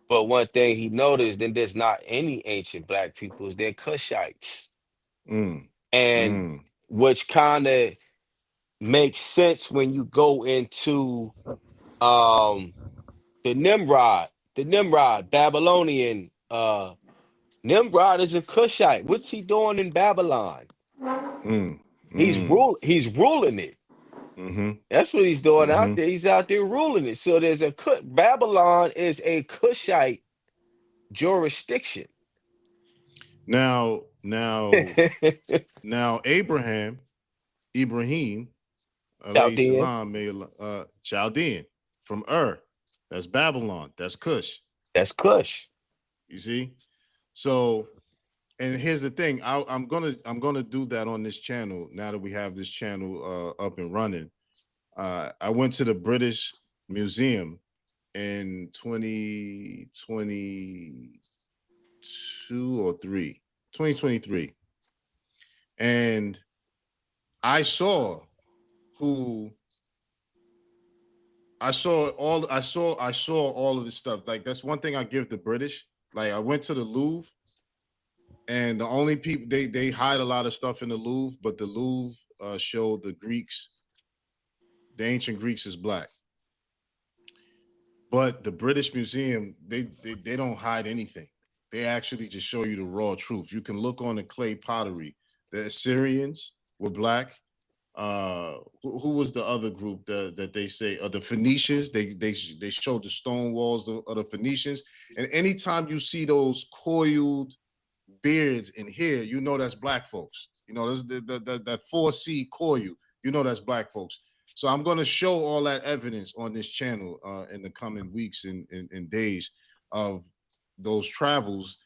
But one thing he noticed, then there's not any ancient black peoples, they're Kushites. Mm. And Mm. which kind of makes sense when you go into um the Nimrod, Babylonian Nimrod is a Cushite. What's he doing in Babylon? Mm. He's Mm. ruling it. Mm-hmm. That's what he's doing Mm-hmm. out there. He's out there ruling it. So there's Babylon is a Cushite jurisdiction. Now, now, now, Ibrahim, alayhi Chaldean. salam, Chaldean from Ur. That's Babylon. That's Cush. That's Cush. You see? So, and here's the thing. I'm gonna do that on this channel now that we have this channel up and running. I went to the British Museum in 2022 or 2023, and I saw who I saw all of this stuff. Like that's one thing I give the British. Like I went to the Louvre And the only people they hide a lot of stuff in the Louvre, but the Louvre showed the Greeks, the ancient Greeks is black. But the British Museum, they don't hide anything. They actually just show you the raw truth. You can look on the clay pottery. The Assyrians were black. Who was the other group that they say? The Phoenicians. They showed the stone walls of the Phoenicians. And anytime you see those coiled beards in here, you know that's black folks. You know, there's that 4C coil. You know that's black folks. So I'm going to show all that evidence on this channel in the coming weeks and days of those travels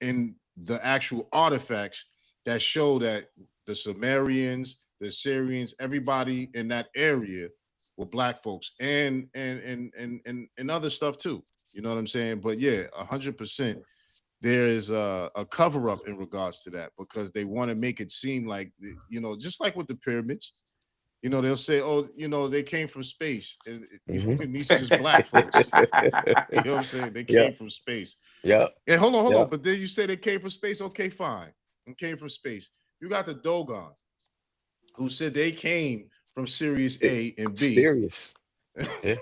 in the actual artifacts that show that the Sumerians, the Assyrians, everybody in that area were black folks and other stuff too. You know what I'm saying? But yeah, 100%. There is a cover up in regards to that because they want to make it seem like, you know, just like with the pyramids. You know, they'll say, oh, you know, they came from space. And these are just black folks. You know what I'm saying? They came from space. Yeah. Yeah, hold on. But then you say they came from space. Okay, fine. They came from space. You got the Dogon, who said they came from Sirius A and B. Sirius. Yeah.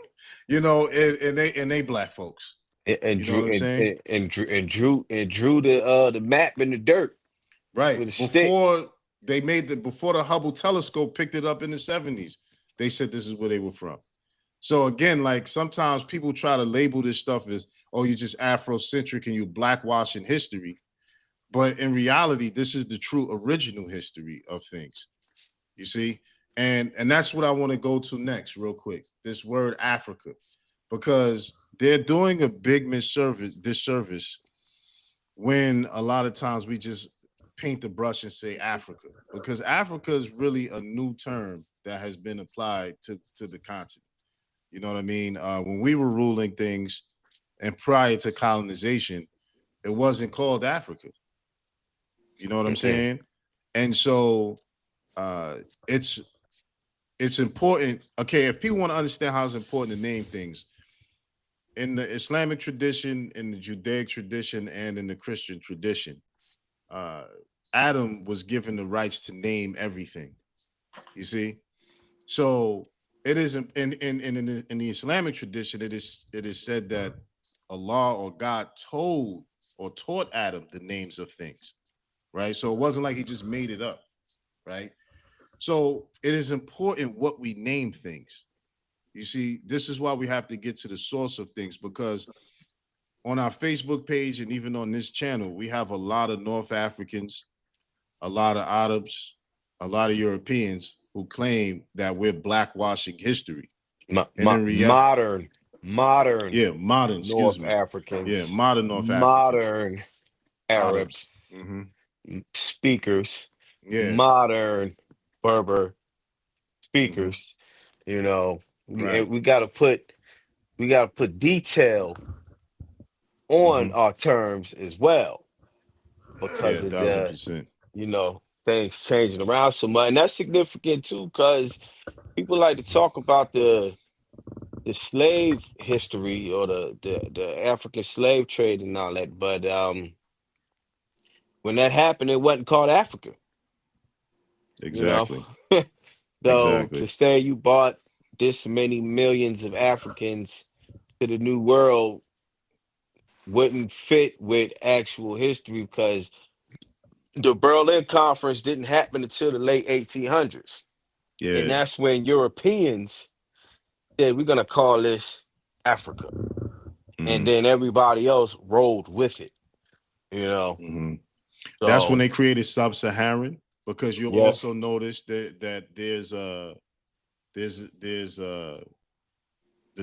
You know, and they black folks. And you drew know what I'm saying? And drew the map in the dirt. Right. Before before the Hubble telescope picked it up in the 70s, they said this is where they were from. So again, like sometimes people try to label this stuff as, oh, you're just Afrocentric and you blackwashing history. But in reality, this is the true original history of things. You see? And that's what I want to go to next, real quick. This word Africa, because they're doing a big disservice when a lot of times we just paint the brush and say Africa, because Africa is really a new term that has been applied to the continent. You know what I mean? When we were ruling things and prior to colonization, it wasn't called Africa. You know what I'm saying? And so it's important. Okay, if people want to understand how it's important to name things, in the Islamic tradition, in the Judaic tradition, and in the Christian tradition, Adam was given the rights to name everything. You see, so it is in the Islamic tradition. It is said that Allah or God told or taught Adam the names of things, right? So it wasn't like he just made it up, right? So it is important what we name things. You see, this is why we have to get to the source of things, because on our Facebook page and even on this channel, we have a lot of North Africans, a lot of Arabs, a lot of Europeans who claim that we're blackwashing history. Modern, yeah, modern North Africans, yeah, modern North modern Africans. Arabs, speakers, yeah, modern Berber speakers. You know, we gotta put detail on our terms as well, because of the, you know, things changing around so much. And that's significant too, because people like to talk about the slave history or the African slave trade and all that, but when that happened, it wasn't called Africa. Exactly. You know? So to say you bought this many millions of Africans to the New World wouldn't fit with actual history, because the Berlin Conference didn't happen until the late 1800s. Yeah. And that's when Europeans said, we're going to call this Africa. And then everybody else rolled with it, you know. So, that's when they created Sub-Saharan, because you'll also notice that there's the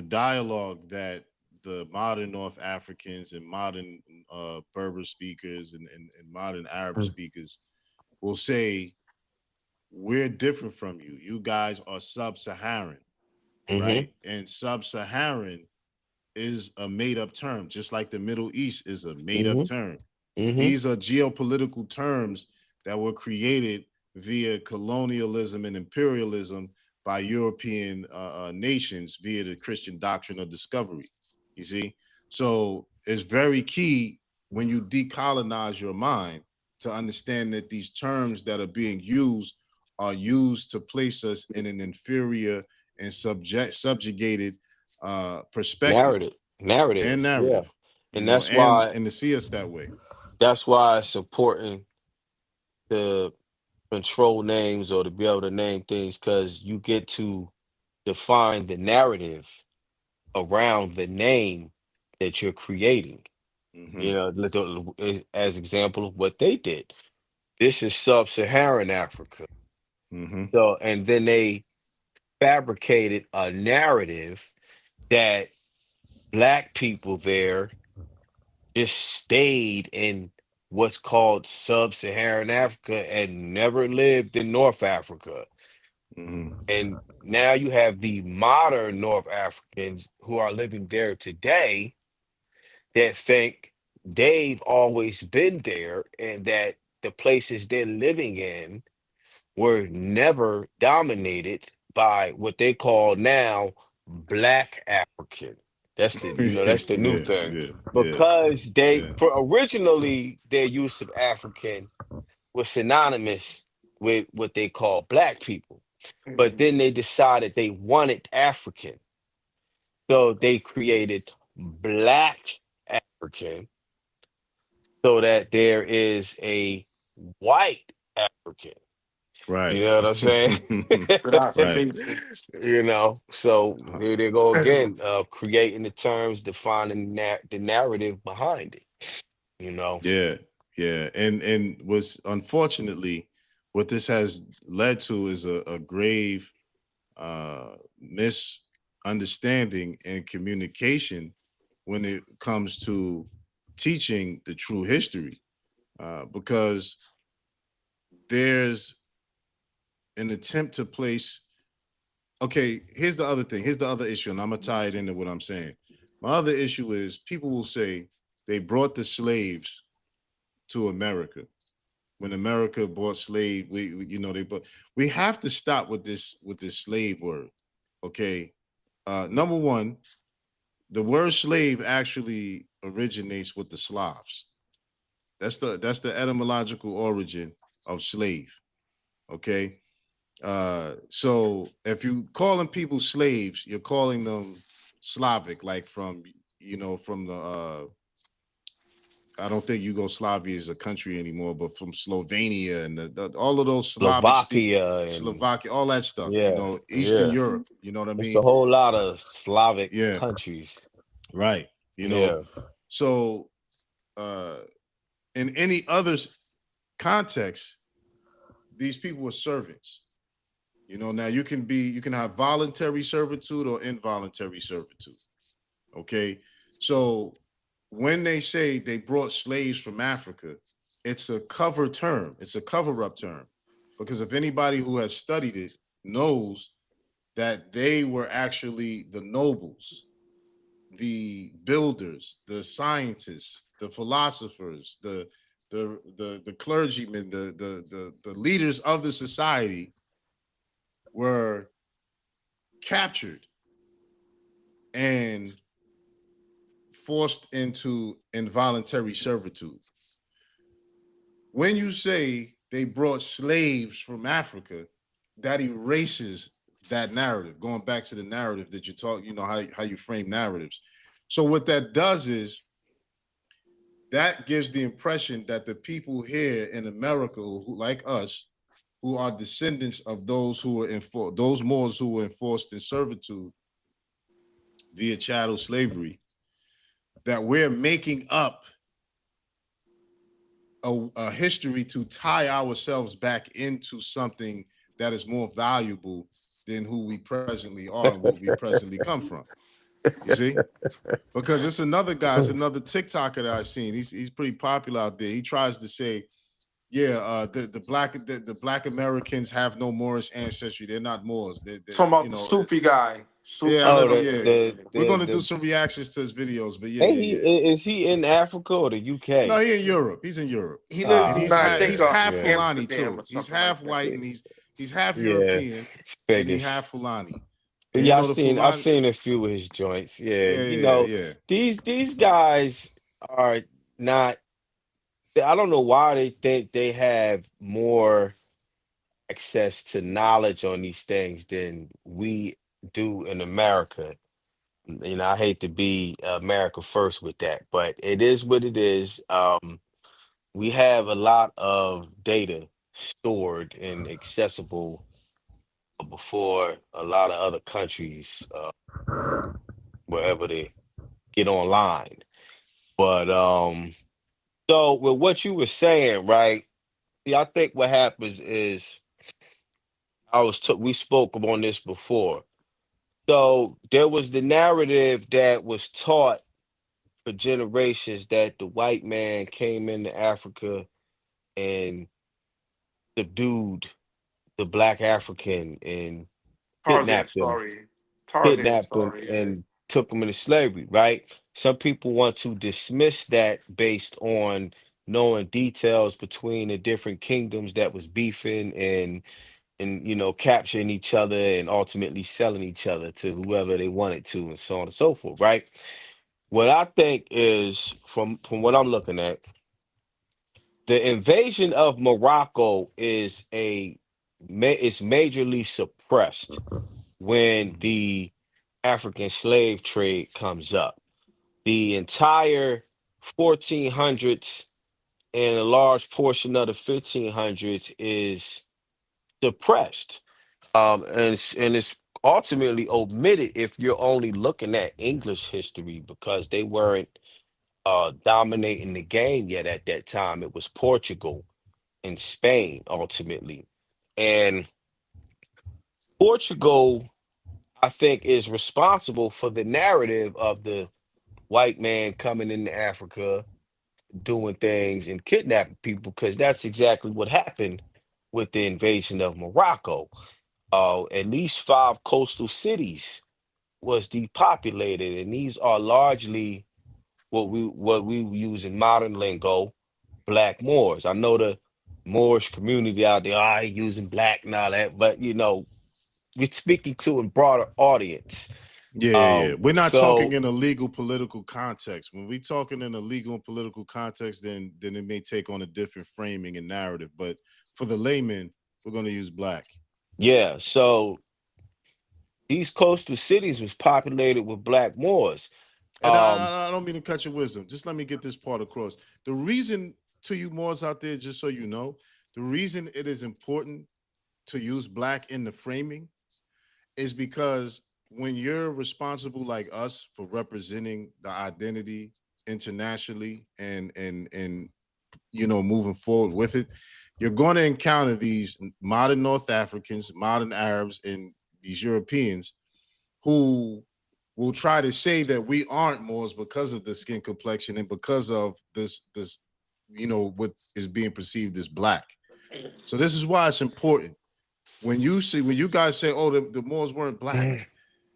dialogue that the modern North Africans and modern Berber speakers and modern Arab speakers will say, we're different from you. You guys are Sub-Saharan, right? And Sub-Saharan is a made-up term, just like the Middle East is a made-up term. These are geopolitical terms that were created via colonialism and imperialism by European nations via the Christian doctrine of discovery. You see? So it's very key when you decolonize your mind to understand that these terms that are being used are used to place us in an inferior and subjugated perspective narrative, and yeah. narrative, And that's why and to see us that way. it's important to control names or to be able to name things, because you get to define the narrative around the name that you're creating. Hmm. As example of what they did. This is sub-Saharan Africa. Hmm. So, and then they fabricated a narrative that black people there just stayed in what's called sub-Saharan Africa and never lived in North Africa. Hmm. And now you have the modern North Africans who are living there today that think they've always been there and that the places they're living in were never dominated by what they call now Black African. That's the new Yeah, thing. yeah, yeah, Because yeah. originally their use of African was synonymous with what they call black people. But Mhm. then they decided they wanted African. So they created Black African so that there is a white African. You Right. know what I'm saying? Right. Classification. So Uh, there they go again, creating the terms, defining the narrative behind it. You know, Yeah, yeah, and was unfortunately what this has led to is a grave misunderstanding and communication when it comes to teaching the true history, because there's an attempt to place. Okay, here's the other thing. Here's the other issue, and I'm gonna tie it into what I'm saying. My other issue is people will say they brought the slaves to America. When America bought slave, they bought. We have to stop with this slave word. Okay, number one, the word slave actually originates with the Slavs. That's the etymological origin of slave. Okay, so if you calling people slaves, you're calling them Slavic, like from from the I don't think Yugoslavia is a country anymore, but from Slovenia and all of those Slavic speaking, Slovakia and Slovakia, all that stuff, yeah, Eastern yeah. Europe, you know what I It's a mean? whole lot of Slavic Yeah, countries. right. Yeah. So uh, in any other context, these people were servants. Now you can have voluntary servitude or involuntary servitude. Okay. So when they say they brought slaves from Africa, it's a cover term, it's a cover up term. Because if anybody who has studied it knows that they were actually the nobles, the builders, the scientists, the philosophers, the clergymen, the leaders of the society were captured and forced into involuntary servitude. When you say they brought slaves from Africa, that erases that narrative. Going back to the narrative that you talk, how you frame narratives. So what that does is that gives the impression that the people here in America, who like us, who are descendants of those who were those Moors who were enforced in servitude via chattel slavery, that we're making up a history to tie ourselves back into something that is more valuable than who we presently are and what we presently come from. You see? Because it's another TikToker that I've seen. He's pretty popular out there. He tries to say, yeah, the black Americans have no Moorish ancestry. They're not Moors. Talking about the Sufi guy. Yeah, Sufi Oh, yeah. something. We're gonna do some reactions to his videos, but yeah, ain't yeah, he? yeah. Is he in Africa or the No, UK? he in Europe. He's in Europe, He lives and Ah, in, he's I half think, he's yeah, half yeah, Fulani Amsterdam too. or He's something like half that. white and he's half yeah. European and he Figures. half Fulani. But And yeah, the I've Fulani, seen a few of his joints. Yeah, yeah, yeah, yeah. these guys are not I don't know why they think they have more access to knowledge on these things than we do in America. You know, I hate to be America first with that, but it is what it is. We have a lot of data stored and accessible before a lot of other countries, wherever they get online. But so with what you were saying, right? See, I think what happens is we spoke on this before. So there was the narrative that was taught for generations that the white man came into Africa and subdued the black African and Tarzan kidnapped them, story. Tarzan kidnapped them story. Yeah. and took them into slavery, right? Some people want to dismiss that based on knowing details between the different kingdoms that was beefing and capturing each other and ultimately selling each other to whoever they wanted to and so on and so forth, right? What I think is from what I'm looking at, the invasion of Morocco is majorly suppressed when Mhm. the African slave trade comes up. The entire 1400s and a large portion of the 1500s is suppressed. And it's ultimately omitted if you're only looking at English history because they weren't dominating the game yet at that time. It was Portugal and Spain ultimately. And Portugal, I think, is responsible for the narrative of the white man coming into Africa, doing things and kidnapping people, because that's exactly what happened with the invasion of Morocco. At least five coastal cities was depopulated, and these are largely what we use in modern lingo, black Moors. I know the Moorish community out there, I ain't using black and all that, but we're speaking to a broader audience. Yeah, yeah, yeah. We're not talking So in a legal political context. When we talking in a legal and political context, then it may take on a different framing and narrative. But for the layman, we're going to use black. yeah, so these coastal cities was populated with black Moors. And Um, I don't mean to cut your wisdom. Just let me get this part across. The reason to you Moors out there, just so you know, the reason it is important to use black in the framing is because when you're responsible like us for representing the identity internationally and moving forward with it, you're going to encounter these modern North Africans, modern Arabs, and these Europeans who will try to say that we aren't Moors because of the skin complexion and because of this what is being perceived as black. So this is why it's important when you guys say, oh, the Moors weren't black,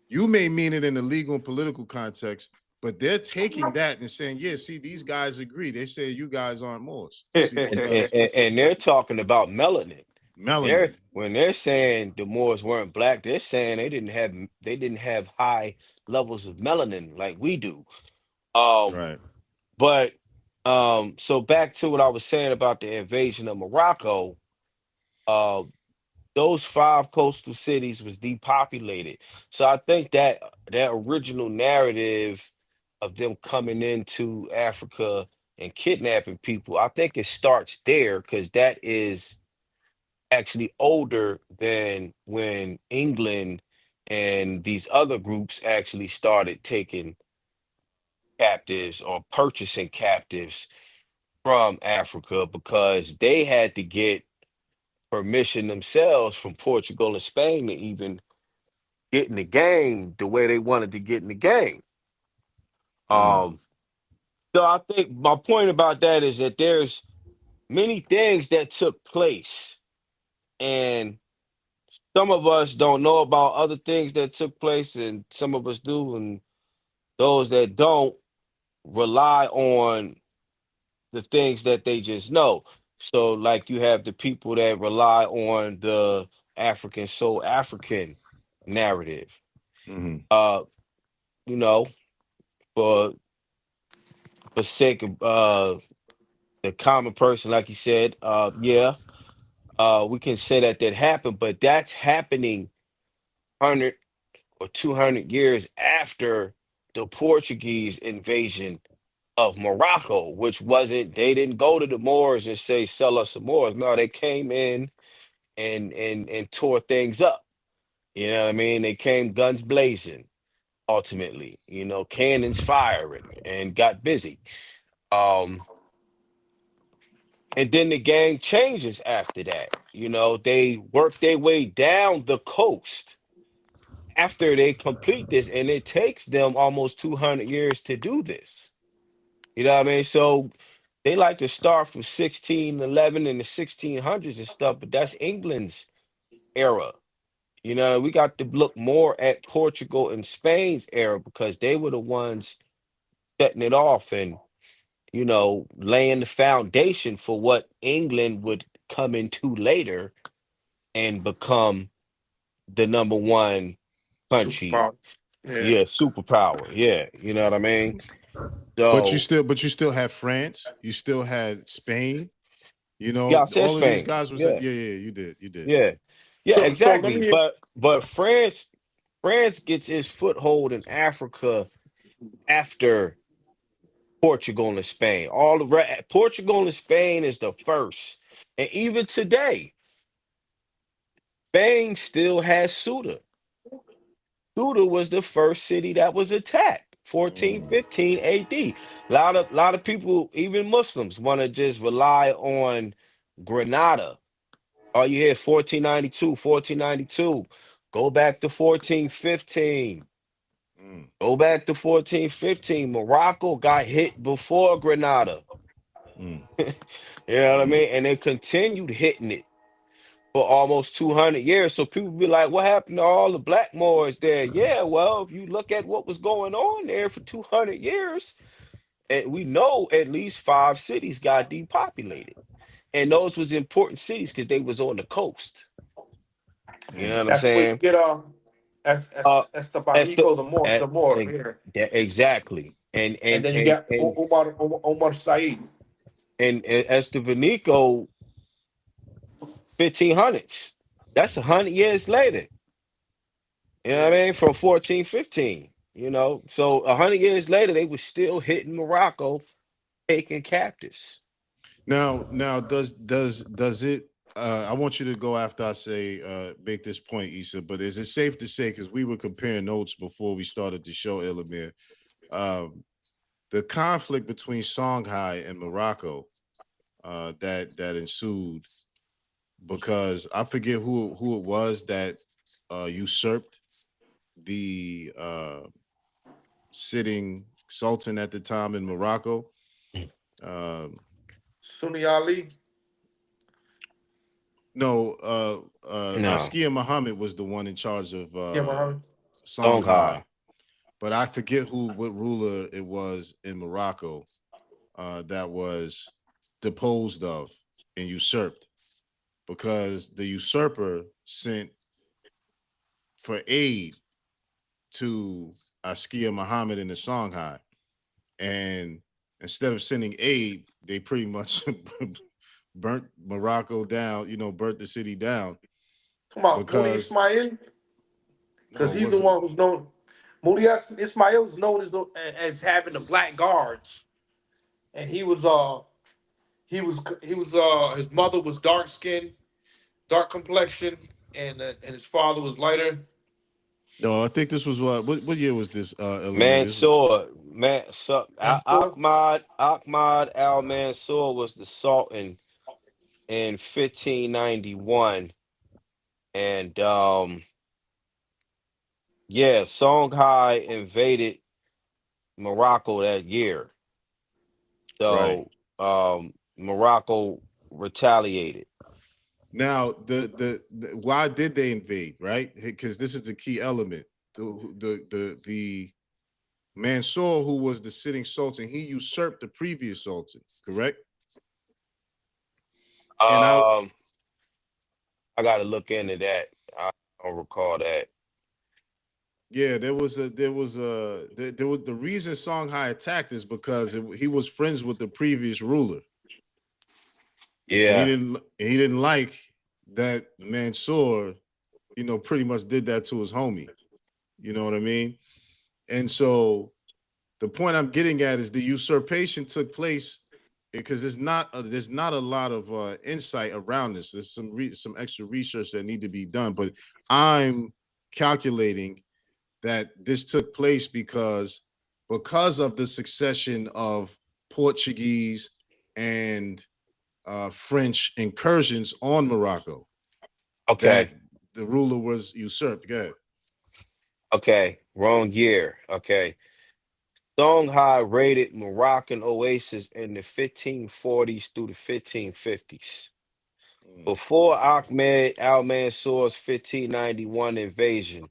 you may mean it in the legal and political context, but they're taking that and saying, yeah, see, these guys agree. They say you guys aren't Moors. See, and, and, because and and they're talking about melanin. They're melanin. when they're saying the Moors weren't black, they're saying they didn't have high levels of melanin like we do. Um, Right. but so back to what I was saying about the invasion of Morocco. Uh, those five coastal cities was depopulated. So I think that original narrative of them coming into Africa and kidnapping people, I think it starts there because that is actually older than when England and these other groups actually started taking captives or purchasing captives from Africa because they had to get permission themselves from Portugal and Spain to even get in the game the way they wanted to get in the game. Mm. Um, so I think my point about that is that there's many things that took place, and some of us don't know about other things that took place, and some of us do, and those that don't rely on the things that they just know. So, like, you have the people that rely on the African soul African narrative. Hmm. Uh, you know, for for sake of the common person, like you said, yeah, we can say that that happened, but that's happening 100 or 200 years after the Portuguese invasion of Morocco, which wasn't, they didn't go to the Moors and say, sell us some Moors. No, they came in and tore things up. You know what I mean? They came guns blazing, ultimately, cannons firing and got busy. Um, and then the gang changes after that. They work their way down the coast after they complete this, and it takes them almost 200 years to do this. You know what I mean? So they like to start from 1611 and the 1600s and stuff, but that's England's era. We got to look more at Portugal and Spain's era because they were the ones setting it off and, laying the foundation for what England would come into later and become the number one country. Superpower. Yeah. Yeah, superpower. Yeah, you know what I mean? But you So, still, but you still had France. You still had Spain. yeah, I said All of these Spain. guys was Yeah, yeah, yeah. You did. yeah, yeah, So let exactly. me. But France gets its foothold in Africa after Portugal and Spain. Portugal and Spain is the first, and even today, Spain still has Ceuta. Ceuta was the first city that was attacked, 1415 AD. A lot of people, even Muslims, want to just rely on Granada. All you hear 1492, 1492. Go back to 1415. Mm, Go back to 1415. Morocco got hit before Granada. mm, You know what I mm. mean? And they continued hitting it for almost 200 years. So people be like, what happened to all the black Moors there? Yeah, well, if you look at what was going on there for 200 years, and we know at least 5 cities got depopulated. And those was important cities because they was on the coast. You know Mm. what I'm That's where you saying? get Uh as the as the Banico, the more e- here, exactly. And and and then you and get and Omar Said. and Estevanico 1500s. That's 100 years later. You know what Yeah, I mean? From 1415. So 100 years later, they were still hitting Morocco, taking captives. Now, does it? I want you to go after I say make this point, Issa. But is it safe to say because we were comparing notes before we started the show, Ilamir, um, the conflict between Songhai and Morocco that ensued because I forget who it was that usurped the sitting sultan at the time in Morocco. Um, Sunni Ali. no, No, Askia Muhammad was the one in charge of Yeah, Muhammad. Songhai, Songhai. but I forget what ruler it was in Morocco that was deposed of and usurped because the usurper sent for aid to Askia Muhammad in the Songhai. And instead of sending aid, they pretty much burnt Morocco down, burnt the city down Come on, Moody because Ismail, because no, it he's the wasn't. one who's known. Moody Ismail is known as having the black guards, and his mother was dark skinned, dark complexion, and his father was lighter. No, I think this was what year was this, Elamir? This was Mansour, And so, Ahmad al Mansour was the Sultan in 1591, and yeah, Songhai invaded Morocco that year. right. So Morocco retaliated. Now the why did they invade, right? Because this is the key element. The Mansour, who was the sitting sultan, he usurped the previous sultan, correct? And Um, I got to look into that. I don't recall that. yeah, there was the reason Songhai attacked is because he was friends with the previous ruler. and Yeah. he didn't like that Mansour, pretty much did that to his homie. You know what I mean? And so the point I'm getting at is the usurpation took place because there's not a lot of insight around this. There's some extra research that need to be done, but I'm calculating that this took place because of the succession of Portuguese and French incursions on Morocco that Okay. the ruler was usurped. Go ahead. Okay. Wrong year. Okay. Songhai raided Moroccan oasis in the 1540s through the 1550s. Mm, Before Ahmed Al Mansour's 1591 invasion,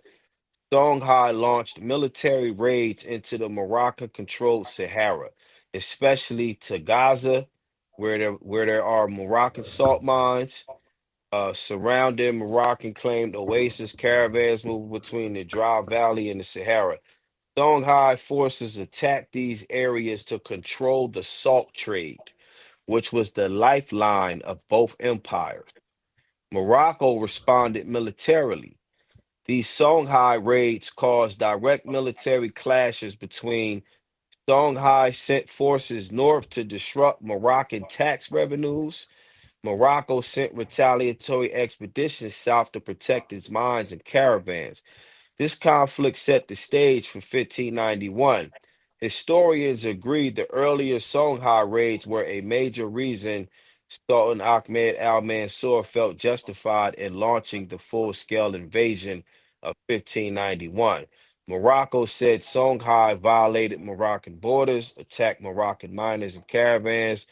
Songhai launched military raids into the Moroccan controlled Sahara, especially to Gaza, where there are Moroccan salt mines. Surrounding Moroccan claimed oasis caravans moving between the dry valley and the Sahara. Songhai forces attacked these areas to control the salt trade, which was the lifeline of both empires. Morocco responded militarily. These Songhai raids caused direct military clashes between Songhai sent forces north to disrupt Moroccan tax revenues. Morocco sent retaliatory expeditions south to protect its mines and caravans. This conflict set the stage for 1591. Historians agree the earlier Songhai raids were a major reason Sultan Ahmed al Mansur felt justified in launching the full scale invasion of 1591. Morocco said Songhai violated Moroccan borders, attacked Moroccan miners and caravans,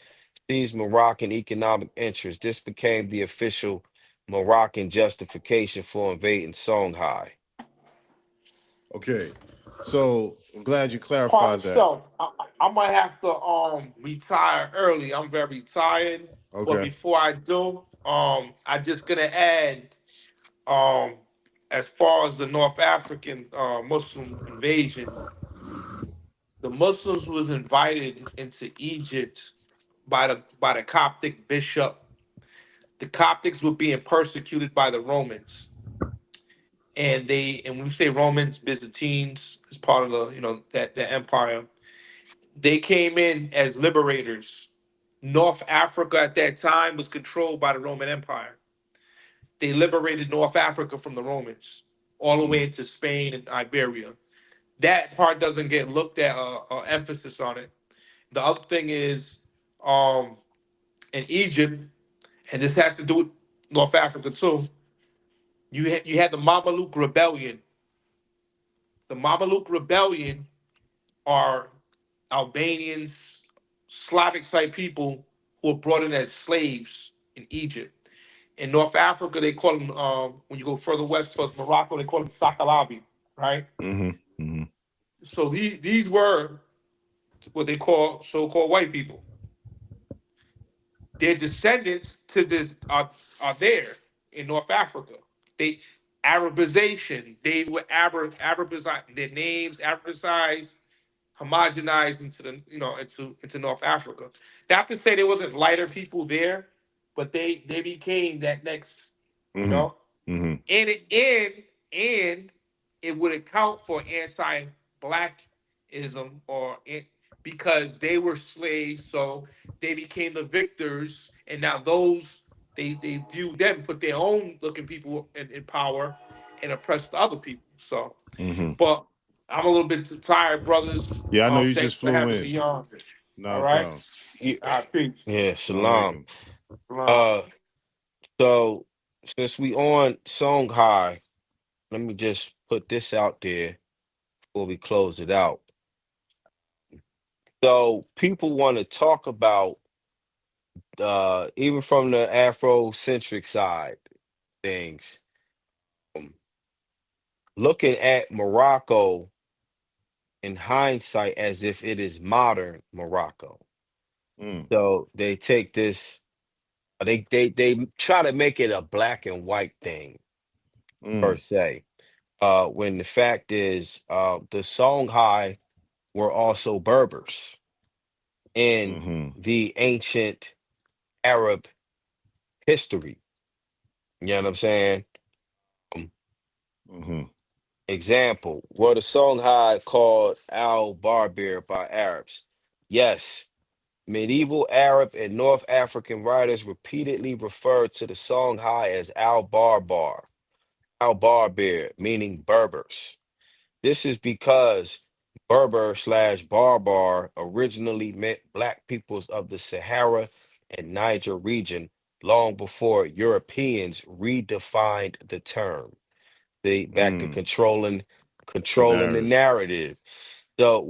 seized Moroccan economic interests. This became the official Moroccan justification for invading Songhai. okay. So I'm glad you Part clarified that. self. I might have to retire early. I'm very tired. But Okay. before I do, I just gonna add um as far as the North African Muslim invasion, the Muslims was invited into Egypt by the Coptic bishop. The Coptics were being persecuted by the Romans, and when we say Romans, Byzantines is part of the that empire. They came in as liberators. North Africa at that time was controlled by the Roman Empire. They liberated North Africa from the Romans, all the way Mm, into Spain and Iberia. That part doesn't get looked at or emphasis on it. The other thing is, um, in Egypt, and this has to do with North Africa too. You had the Mameluke rebellion. The Mameluke rebellion are Albanians, Slavic type people who were brought in as slaves in Egypt. In North Africa, they call them, when you go further west towards Morocco, they call them Sakalabi, right? mm-hmm, mm-hmm, So these were what they call so-called white people. Their descendants to this are there in North Africa. They Arabization. They were Arabized. Their names Arabized, homogenized into the into North Africa. Not to say there wasn't lighter people there, but they became that next, you mm-hmm, know, mm-hmm, and it would account for anti-blackism because they were slaves, so they became the victors, and now those they viewed them, put their own looking people in power, and oppressed the other people. So, mm-hmm. but I'm a little bit too tired, brothers. Yeah, I know you Thanks just for flew having in. me on. Not All a right, problem. Ye- peace. Yeah, Salam Shalom. alaikum. Shalom. Uh, so since we on Songhai, let me just put this out there before we close it out. So people want to talk about even from the Afrocentric side things, um, looking at Morocco in hindsight as if it is modern Morocco. Mm, So they take this, they try to make it a black and white thing per mm, se. When the fact is, the Songhai were also Berbers in mm-hmm, the ancient Arab. history. You know what I'm saying? Um, Mm-hmm. Example, were the Songhai called al-Barber by Arabs? Yes. Medieval Arab and North African writers repeatedly referred to the Songhai as al-Barber, meaning Berbers. This is because Berber slash Barbar originally meant black peoples of the Sahara and Niger region long before Europeans redefined the term. They back to Mm. controlling the Narrative. narrative. So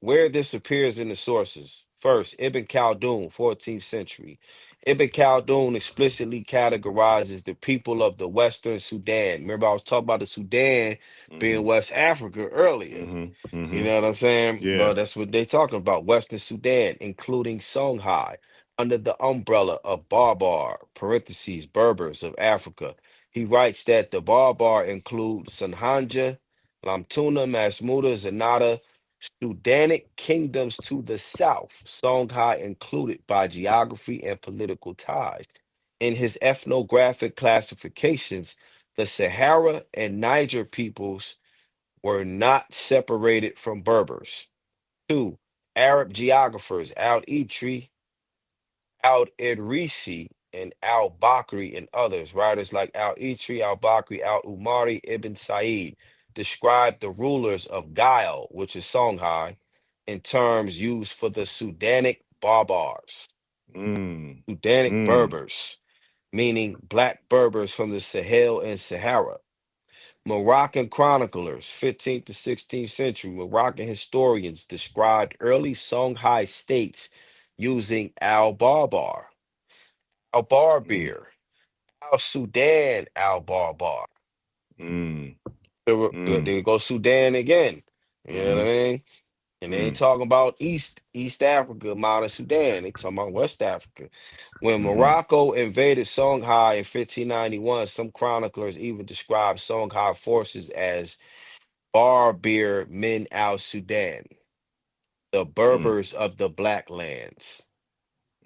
where this appears in the sources. First, Ibn Khaldun, 14th century. Ibn Khaldun explicitly categorizes the people of the Western Sudan. Remember, I was talking about the Sudan being Mm-hmm. West Africa earlier. Mm-hmm. You Mm-hmm. know what I'm saying? Yeah. Well, that's what they're talking about. Western Sudan, including Songhai, under the umbrella of Barbar, parentheses, Berbers of Africa. He writes that the Barbar include Sanhanja, Lamtuna, Masmuda, Zanata, Sudanic kingdoms to the south, Songhai included by geography and political ties. In his ethnographic classifications, the Sahara and Niger peoples were not separated from Berbers. Two, Arab geographers Al-Itri, Al-Idrisi, and Al-Bakri and others, writers like Al-Itri, Al-Bakri, Al-Umari, Ibn Sa'id, describe the rulers of Gail, which is Songhai, in terms used for the Sudanic Barbars, Mm. Sudanic Mm. Berbers, meaning black Berbers from the Sahel and Sahara. Moroccan chroniclers, 15th to 16th century, Moroccan historians described early Songhai states using al-Barbar, Mm. al-Barbir, al-Sudan, al-Barbar. Mm. There Mm. you go Sudan again. You know what I Mm-hmm. mean? And they ain't Mm. talking about East Africa, modern Sudan. They talking about West Africa. When Mm-hmm. Morocco invaded Songhai in 1591, some chroniclers even described Songhai forces as Barbir Min al Sudan, the Mm. Berbers of the Black Lands.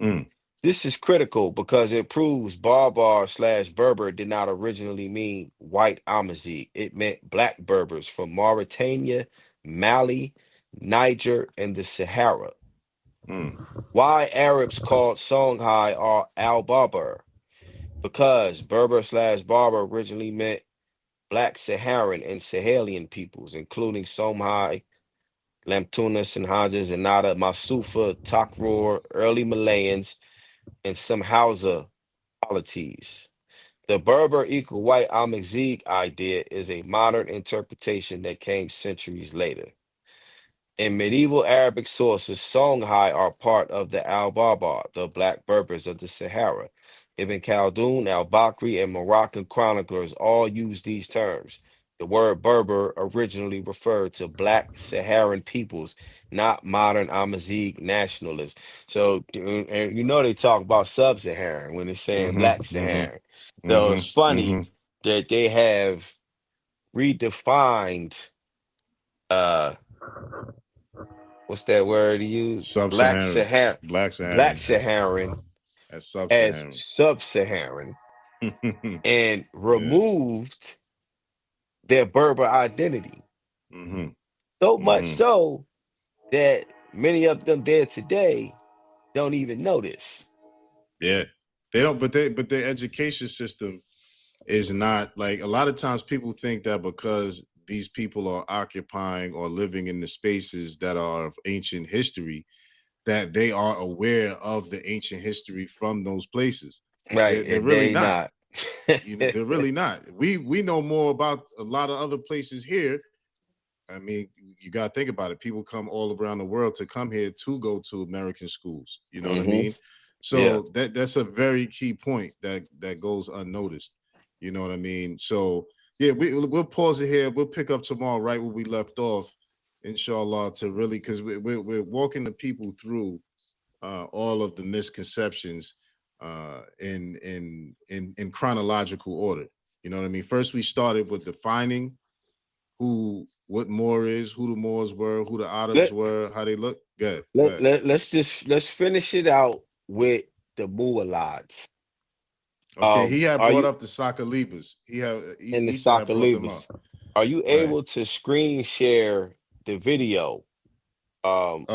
Mm. This is critical because it proves Barbar slash Berber did not originally mean white Amazigh. It meant black Berbers from Mauritania, Mali, Niger, and the Sahara. Mm. Why Arabs called Songhai are al Barber? Because Berber slash Barber originally meant black Saharan and Sahelian peoples, including Somai, Lamtunas and Hajas and Nada, Masufa, Takror, early Malayans, and some Hausa polities. The Berber equal white Amazigh idea is a modern interpretation that came centuries later. In medieval Arabic sources, Songhai are part of the Al-Barbar, the Black Berbers of the Sahara. Ibn Khaldun, al-Bakri, and Moroccan chroniclers all use these terms. The word Berber originally referred to Black Saharan peoples, not modern Amazigh nationalists. So, and you know they talk about sub-Saharan when they're saying Black Mm-hmm. Mm-hmm. Saharan. So it's Mm-hmm. funny Mm-hmm. that they have redefined uh what's that word he used? Sub-Saharan. Black Black Saharan. Saharan That's as sub-Saharan. sub-Saharan and Yeah. removed their Berber identity. Mm-hmm. So much Mm-hmm. so that many of them there today don't even know this. Yeah. They don't, but their education system is not like a lot of times people think that because these people are occupying or living in the spaces that are of ancient history, that they are aware of the ancient history from those places. Right. They're And really they not. not. You know, they're really not. We know more about a lot of other places here. I mean, you got to think about it. People come all around the world to come here to go to American schools. You know what I Hmm. mean? Yeah. So that's a very key point that goes unnoticed. You know what I mean? So yeah, we'll pause it here. We'll pick up tomorrow right where we left off, inshallah, to really because we're walking the people through all of the misconceptions in chronological order. You know what I mean? First, we started with defining what Moor is, who the Moors were, who the Arabs Let, were, how they look. Good, let, good. let, let's finish it out with the Mualads. Okay, he had Are brought you up the Sakalibas. in the Issa had brought them up. Sakalibas? Are you Right. able to screen share the video? Um,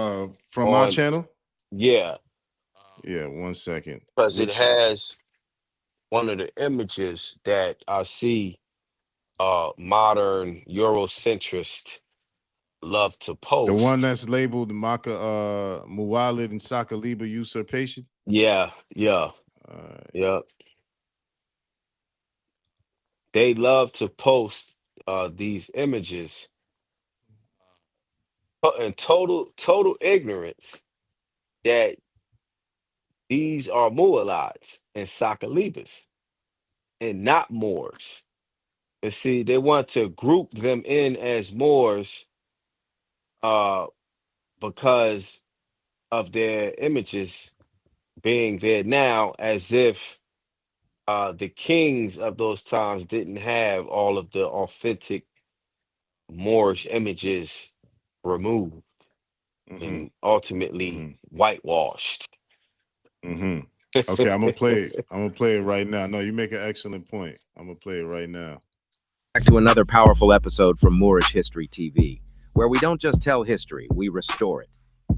From my on channel. Yeah, Yeah, 1 second. because it Which has one of the images that I see modern Eurocentrists love to the one post. that's labeled Maka Muwalid and Sakaliba usurpation? Yeah, yeah, Uh, yeah. They love to post these images in total ignorance that these are Mualites and Sakalibas and not Moors. And see, they want to group them in as Moors uh, because of their images being there now, as if the kings of those times didn't have all of the authentic Moorish images removed mm-hmm, and ultimately mm-hmm, whitewashed. mm-hmm. Okay, I'm gonna play it. I'm gonna play it right now. No, you make an excellent point. I'm gonna play it right now. Back to another powerful episode from Moorish History TV, where we don't just tell history, we restore it.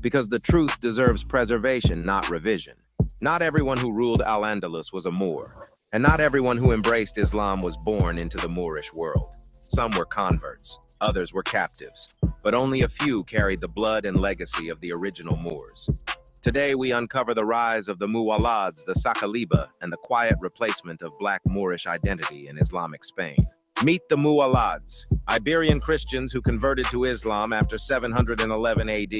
Because the truth deserves preservation, not revision. Not everyone who ruled Al-Andalus was a Moor, and not everyone who embraced Islam was born into the Moorish world. Some were converts, others were captives, but only a few carried the blood and legacy of the original Moors. Today, we uncover the rise of the Muwallads, the Sakaliba, and the quiet replacement of Black Moorish identity in Islamic Spain. Meet the Muwallads, Iberian Christians who converted to Islam after 711 AD.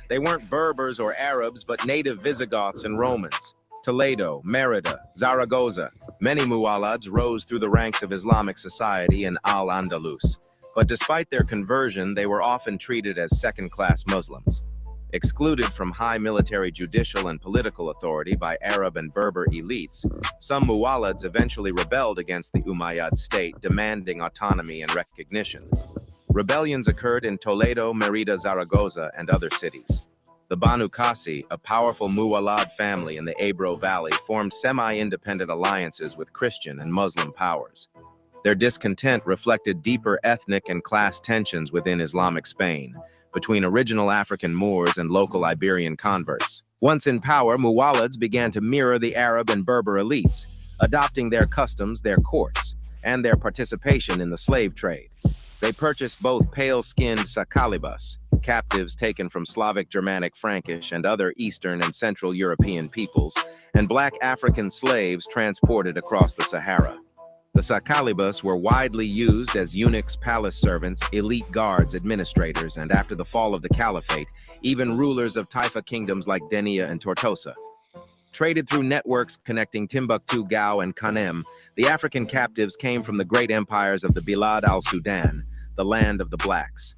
They weren't Berbers or Arabs, but native Visigoths and Romans. Toledo, Merida, Zaragoza. Many Muwallads rose through the ranks of Islamic society in Al-Andalus. But despite their conversion, they were often treated as second-class Muslims. Excluded from high military, judicial, and political authority by Arab and Berber elites, some Muwallads eventually rebelled against the Umayyad state, demanding autonomy and recognition. Rebellions occurred in Toledo, Merida, Zaragoza, and other cities. The Banu Qasi, a powerful Muwallad family in the Ebro Valley, formed semi-independent alliances with Christian and Muslim powers. Their discontent reflected deeper ethnic and class tensions within Islamic Spain, between original African Moors and local Iberian converts. Once in power, Muwallads began to mirror the Arab and Berber elites, adopting their customs, their courts, and their participation in the slave trade. They purchased both pale-skinned Sakalibas, captives taken from Slavic, Germanic, Frankish, and other Eastern and Central European peoples, and Black African slaves transported across the Sahara. The Sakalibas were widely used as eunuchs, palace servants, elite guards, administrators, and after the fall of the Caliphate, even rulers of Taifa kingdoms like Denia and Tortosa. Traded through networks connecting Timbuktu, Gao, and Kanem, the African captives came from the great empires of the Bilad al-Sudan, the land of the blacks.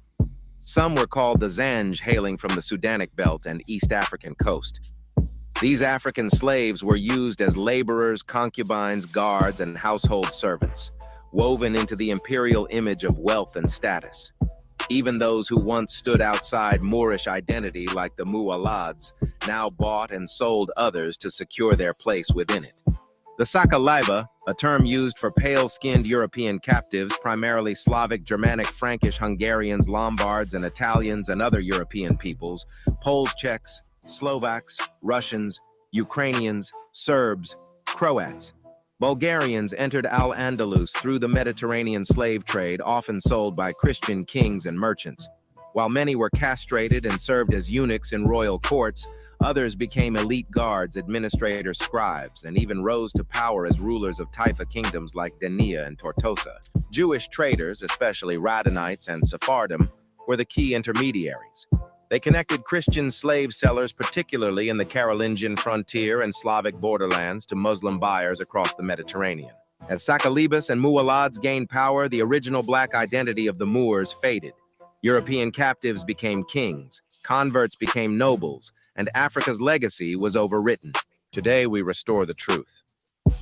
Some were called the Zanj, hailing from the Sudanic belt and East African coast. These African slaves were used as laborers, concubines, guards, and household servants, woven into the imperial image of wealth and status. Even those who once stood outside Moorish identity, like the Muwallads, now bought and sold others to secure their place within it. The Sakaliba, a term used for pale-skinned European captives, primarily Slavic, Germanic, Frankish, Hungarians, Lombards, and Italians, and other European peoples, Poles, Czechs, Slovaks, Russians, Ukrainians, Serbs, Croats. Bulgarians entered Al-Andalus through the Mediterranean slave trade, often sold by Christian kings and merchants. While many were castrated and served as eunuchs in royal courts, others became elite guards, administrators, scribes, and even rose to power as rulers of Taifa kingdoms like Denia and Tortosa. Jewish traders, especially Radhanites and Sephardim, were the key intermediaries. They connected Christian slave sellers, particularly in the Carolingian frontier and Slavic borderlands, to Muslim buyers across the Mediterranean. As Sakalibas and Muwallads gained power, the original black identity of the Moors faded. European captives became kings, converts became nobles, and Africa's legacy was overwritten. Today, we restore the truth.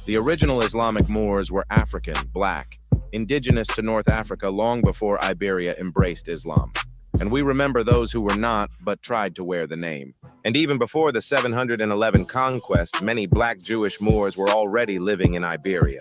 The original Islamic Moors were African, black, indigenous to North Africa long before Iberia embraced Islam. And we remember those who were not, but tried to wear the name. And even before the 711 conquest, many black Jewish Moors were already living in Iberia.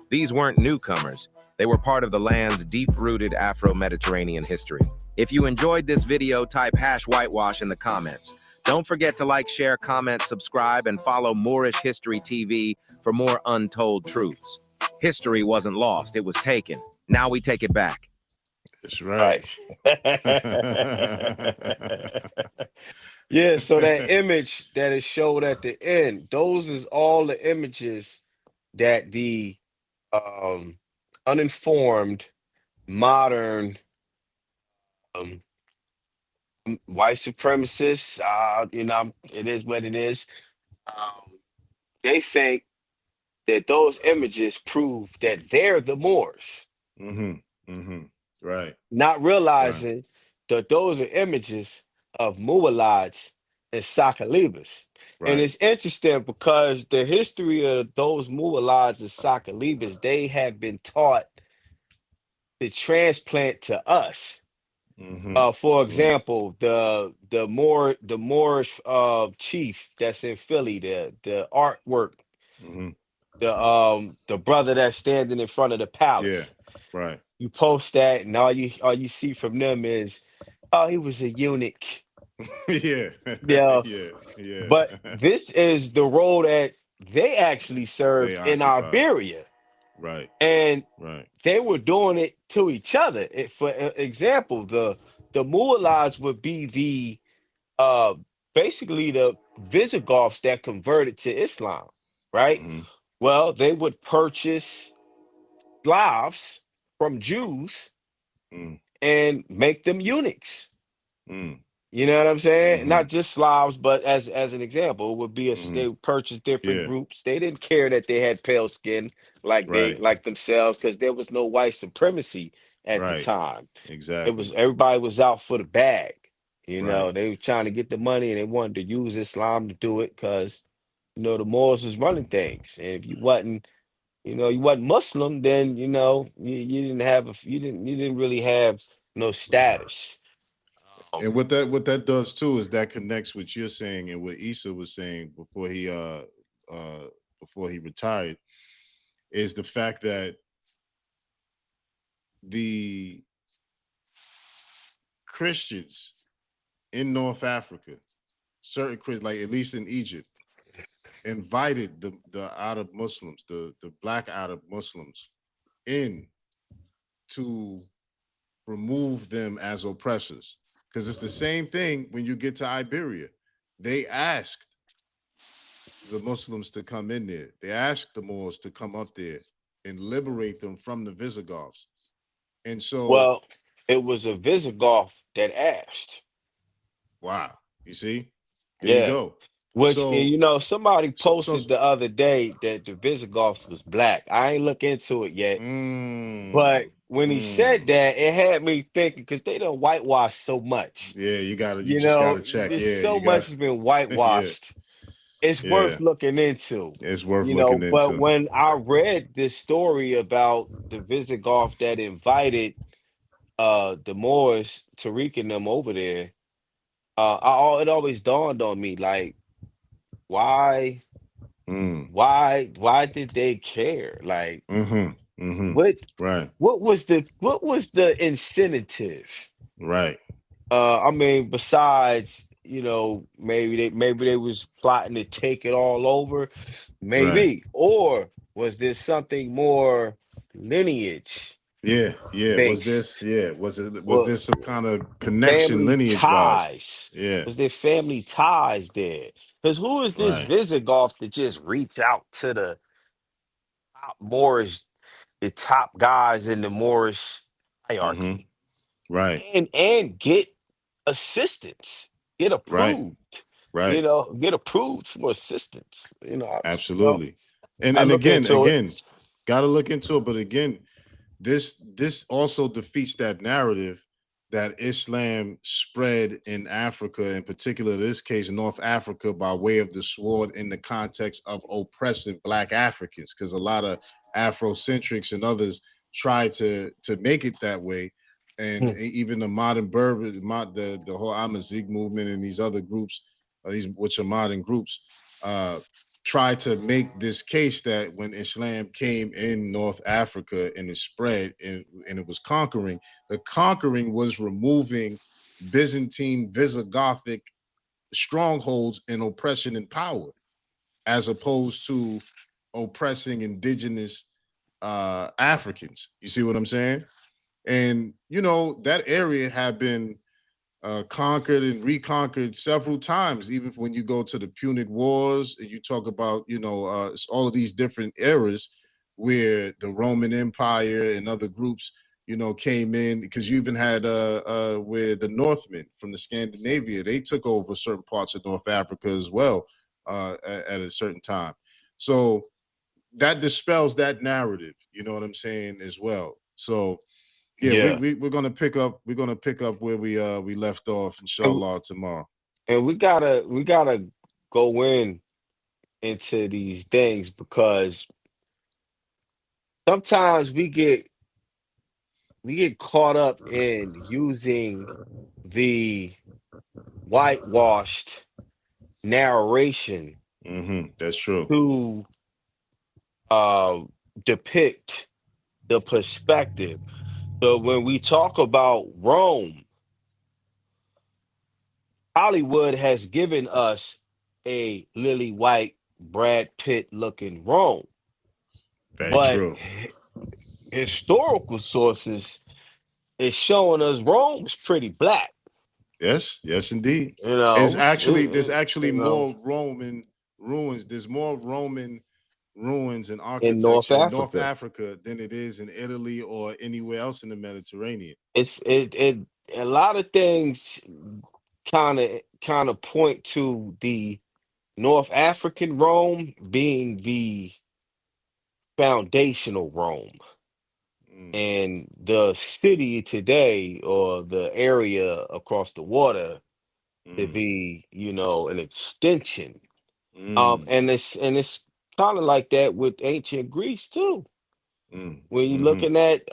These weren't newcomers. They were part of the land's deep-rooted Afro-Mediterranean history. If you enjoyed this video, type #whitewash in the comments. Don't forget to like, share, comment, subscribe, and follow Moorish History TV for more untold truths. History wasn't lost, it was taken. Now we take it back. That's right. Yeah, so that image that is showed at the end, those is all the images that the uninformed modern um, white supremacists, it is what it is. Um, they think that those images prove that they're the Moors, Right. not realizing that those are images of Muwalads and Sakalibas. And Right. it's interesting because the history of those Muwalads and Sakalibas, they have been taught to transplant to us. For example, the Moorish chief that's in Philly, the artwork, the brother that's standing in front of the palace. Yeah. Right. You post that, and all you see from them is, oh, he was a eunuch. Yeah. Yeah. Yeah. But this is the role that they actually served They in occupy. Iberia. Right. And Right. they were doing it to each other. For example, the Muwalads would be the basically the Visigoths that converted to Islam, right? Well, they would purchase Slavs from Jews and make them eunuchs. You know what I'm saying? Not just Slavs, but as an example, it would be they would purchase different Yeah. groups. They didn't care that they had pale skin like they Right. like themselves, because there was no white supremacy at the Right. time. It was Exactly. everybody was out for the bag. Right. They were trying to get the money, and they wanted to use Islam to do it because the Moors was running things. And if you wasn't Muslim, then you didn't have you didn't really have no status. And what that does too is that connects what you're saying and what Issa was saying before he retired, is the fact that the Christians in North Africa, certain Christians, like at least in Egypt, invited the Arab Muslims, the black Arab Muslims, in to remove them as oppressors. Because it's the same thing when you get to Iberia. They asked the Muslims to come in there. They asked the Moors to come up there and liberate them from the Visigoths. And so, Well, it was a Visigoth that asked. wow, you see, there you Yeah. go. Which So, somebody so, posted the other day that the Visigoths was black. I ain't look into it yet, but when he said that, it had me thinking, because they done whitewashed so much. yeah, you just gotta check. There's Yeah, so you got, much has been yeah, whitewashed. It's yeah, worth looking into. it's worth looking But into. when I read this story about the Visigoth that invited the Moors, Tariq and them over there, it always dawned on me, like, why why did they care? Like, what Right, what was the incentive? right. I mean, besides, maybe they was plotting to take it all over, Right. maybe. Or was there something more lineage Yeah, yeah. based? Was Well, this some kind of connection family lineage wise? ties. Yeah, Was there family ties there? Because who is this right. Visigoth to just reach out to the top Moorish, the top guys in the Moorish hierarchy, Right, and get assistance, get right, approved, right. get approved for assistance. Absolutely. And I and look again, into it. gotta look into it. But again, this also defeats that narrative that Islam spread in Africa, in particular, in this case, North Africa, by way of the sword in the context of oppressing Black Africans, because a lot of Afrocentrics and others try to make it that way. And Hmm. even the modern Berbers, the whole Amazigh movement and these other groups, these which are modern groups, try to make this case that when Islam came in North Africa and it spread and it was conquering, the conquering was removing Byzantine, Visigothic strongholds and oppression and power, as opposed to oppressing indigenous Africans. You see what I'm saying? And that area had been conquered and reconquered several times. Even when you go to the Punic Wars, and you talk about all of these different eras where the Roman Empire and other groups came in, because you even had where the Northmen from the Scandinavia, they took over certain parts of North Africa as well at a certain time. So that dispels that narrative, you know what I'm saying, as well. So yeah, Yeah. we're gonna pick up where we left off, And, inshallah, tomorrow. and we gotta go into these things because sometimes we get caught up in using the whitewashed narration That's true. to uh, depict the perspective. So when we talk about Rome, Hollywood has given us a lily white Brad Pitt looking Rome, Very but true. historical sources is showing us Rome's pretty black. Yes, indeed. You know, There's actually you know, more Roman ruins. There's more Roman ruins and in North architecture in North Africa. Africa than it is in Italy or anywhere else in the Mediterranean. It a lot of things kind of point to the North African Rome being the foundational Rome, Mm, and the city today or the area across the water to mm, be, an extension. mm, And it's kind of like that with ancient Greece too. mm, When you're mm-hmm. looking at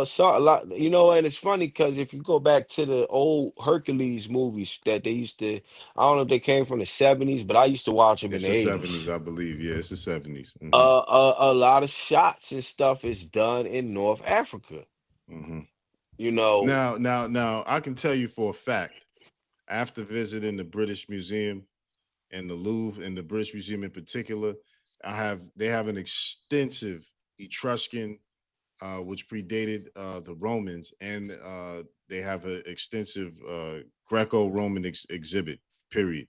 so a lot, and it's funny because if you go back to the old Hercules movies that they used to, I don't know if they came from the 70s, but I used to watch them in It's the the 70s, 80s. I believe. Yeah, it's the 70s. A lot of shots and stuff is done in North Africa. Hmm. You know, Now, I can tell you for a fact, after visiting the British Museum and the Louvre and the British Museum in particular, they have an extensive Etruscan, which predated the Romans, and they have an extensive Greco-Roman exhibit. Period.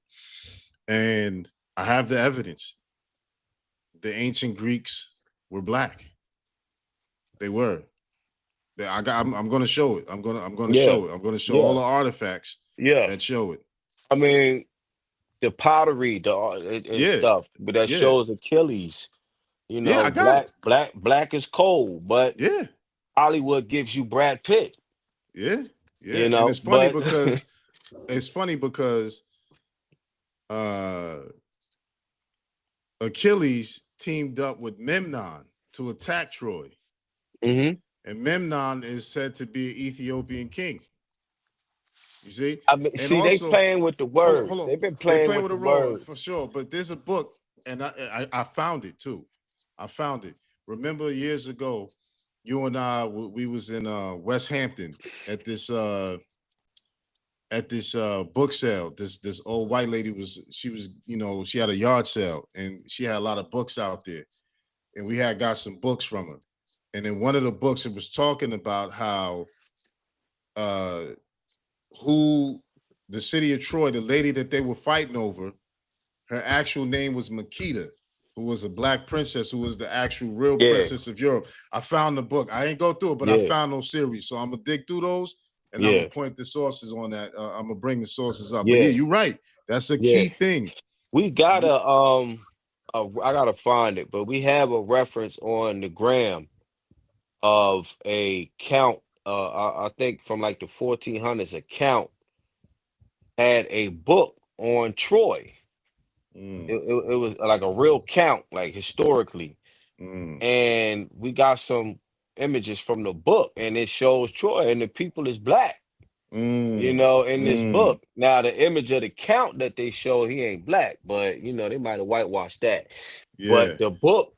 And I have the evidence. The ancient Greeks were black. They were. I'm going to show it. I'm going to yeah, show it. I'm going to show all yeah, the artifacts yeah. that show it. I mean, the pottery, and Yeah, stuff, but that yeah, shows Achilles. yeah. I got Black, it. black, black is cold, but Yeah, Hollywood gives you Brad Pitt. yeah, yeah. And But it's funny because uh Achilles teamed up with Memnon to attack Troy, hmm and Memnon is said to be an Ethiopian king. You see, I mean, and see, they also, playing with the hold on, words. hold on. They've been They playing play with with the a role for words. sure, but there's a book, and I found it too. I found it. Remember years ago, you and I we was in West Hampton at this book sale. This old white lady she had a yard sale and she had a lot of books out there, and we had got some books from her. And in one of the books, it was talking about how uh who the city of Troy, the lady that they were fighting over, her actual name was Makeda, who was a black princess, who was the actual real Yeah, princess of Europe. I found the book. I ain't go through it, but I yeah, found those series. So I'm gonna dig through those and I'm gonna yeah, point the sources on that. I'm gonna bring the sources up. But yeah, yeah, you're right. That's a yeah. key thing. We gotta I gotta find it, but we have a reference on the gram of a count. I think from like the 1400s, a count had a book on Troy. It, Mm, it, it was like a real count, like historically, mm, and we got some images from the book, and it shows Troy, and the people is black. you Mm, know, in this mm, book. Now, the image of the count that they show, he ain't black, but you know, they might have whitewashed that. yeah, But the book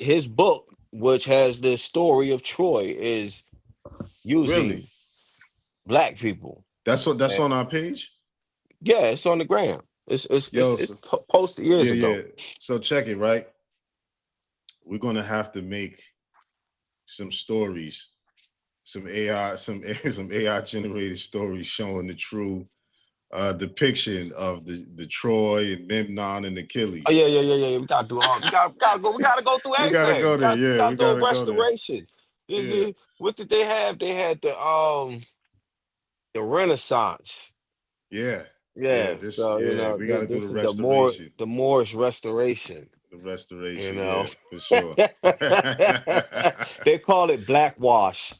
his book, which has the story of Troy, is really. using black people. That's And on our page. yeah, it's on the ground. Yo, It's so, posted years yeah, yeah. ago. So check it, right? We're gonna have to make some stories, some AI, some AI generated stories showing the true depiction of the Troy and Memnon and Oh Achilles. yeah. We gotta do all. We gotta go through We gotta everything. go there. We Yeah, gotta we do a gotta go there. restoration. Yeah, What did they have? They had the Renaissance. yeah, yeah. Yeah. This, So you yeah, know we gotta do the this is restoration. the Moorish restoration. The You restoration, know. yeah, for sure. They call it black wash.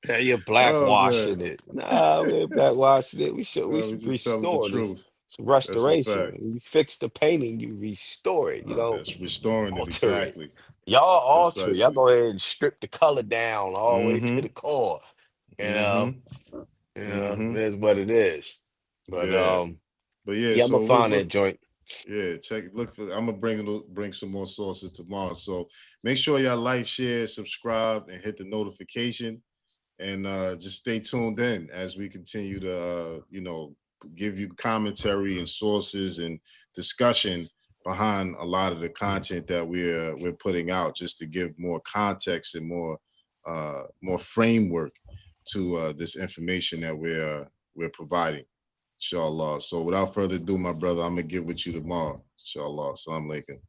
Yeah, you're black Oh man, washing it. Nah, we ain't black washing it. We we should just telling the restore this. truth. It's That's a restoration. fact. When you fix the painting, you restore it. You don't That's restoring it alter it. exactly, Y'all alter it. Y'all precisely. go ahead and strip the color down all the way to Mm-hmm. the core. You know, Mm-hmm. Mm-hmm. it is what it is. But Yeah. But yeah, yeah, I'm gonna so find that joint. yeah, look for. I'm gonna bring some more sources tomorrow. So make sure y'all like, share, subscribe, and hit the notification, and just stay tuned in as we continue to give you commentary and sources and discussion behind a lot of the content that we're putting out, just to give more context and more framework to this information that we're providing. Inshallah. So without further ado, my brother, I'm gonna get with you tomorrow. Inshallah. Assalamu alaikum.